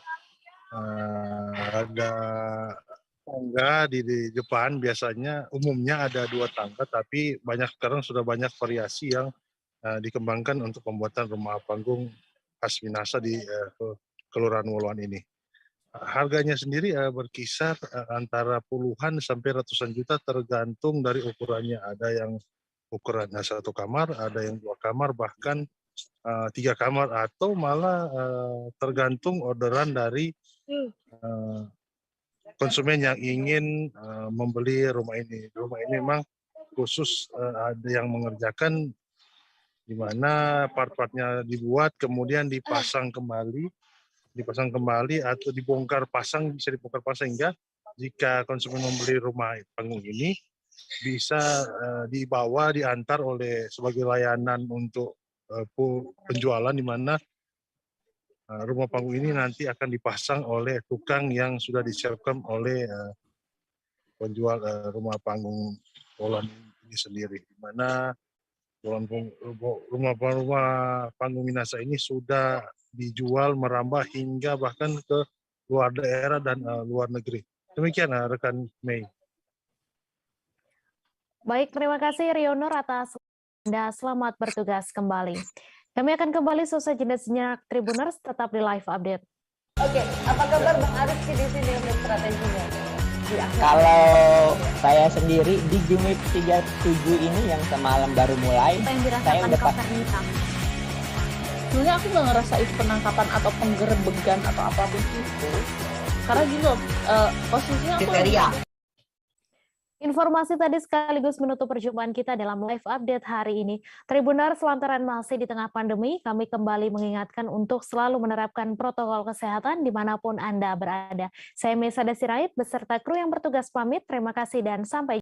tangga di depan. Biasanya umumnya ada 2 tangga, tapi sekarang sudah banyak variasi yang dikembangkan untuk pembuatan rumah panggung khas Minahasa di Kelurahan Woloan ini. Harganya sendiri berkisar antara puluhan sampai ratusan juta tergantung dari ukurannya. Ada yang ukurannya 1 kamar, ada yang 2 kamar, bahkan 3 kamar, atau malah tergantung orderan dari konsumen yang ingin membeli rumah ini. Rumah ini memang khusus ada yang mengerjakan, di mana part-partnya dibuat kemudian dipasang kembali atau dibongkar pasang, bisa dibongkar pasang, hingga jika konsumen membeli rumah panggung ini bisa diantar sebagai layanan untuk penjualan, di mana rumah panggung ini nanti akan dipasang oleh tukang yang sudah disiapkan oleh penjual rumah panggung Woloan ini sendiri, di mana rumah panggung Minahasa ini sudah dijual merambah hingga bahkan ke luar daerah dan luar negeri. Demikian rekan Mei. Baik, terima kasih Rionur atas Anda. Selamat bertugas kembali. Kami akan kembali seusai jeda sejenak. Tribuners tetap di live update. Oke, apa kabar Bang Arief di sini untuk strateginya? Kalau saya sendiri di Jumip 37 ini yang semalam baru mulai, saya udah sebenarnya aku nggak ngerasa itu penangkapan atau penggerebegan atau apapun itu, karena gitu posisinya aku Informasi tadi sekaligus menutup perjumpaan kita dalam live update hari ini. Tribuners, lantaran masih di tengah pandemi, kami kembali mengingatkan untuk selalu menerapkan protokol kesehatan dimanapun Anda berada. Saya Mesa Dasirait beserta kru yang bertugas pamit. Terima kasih dan sampai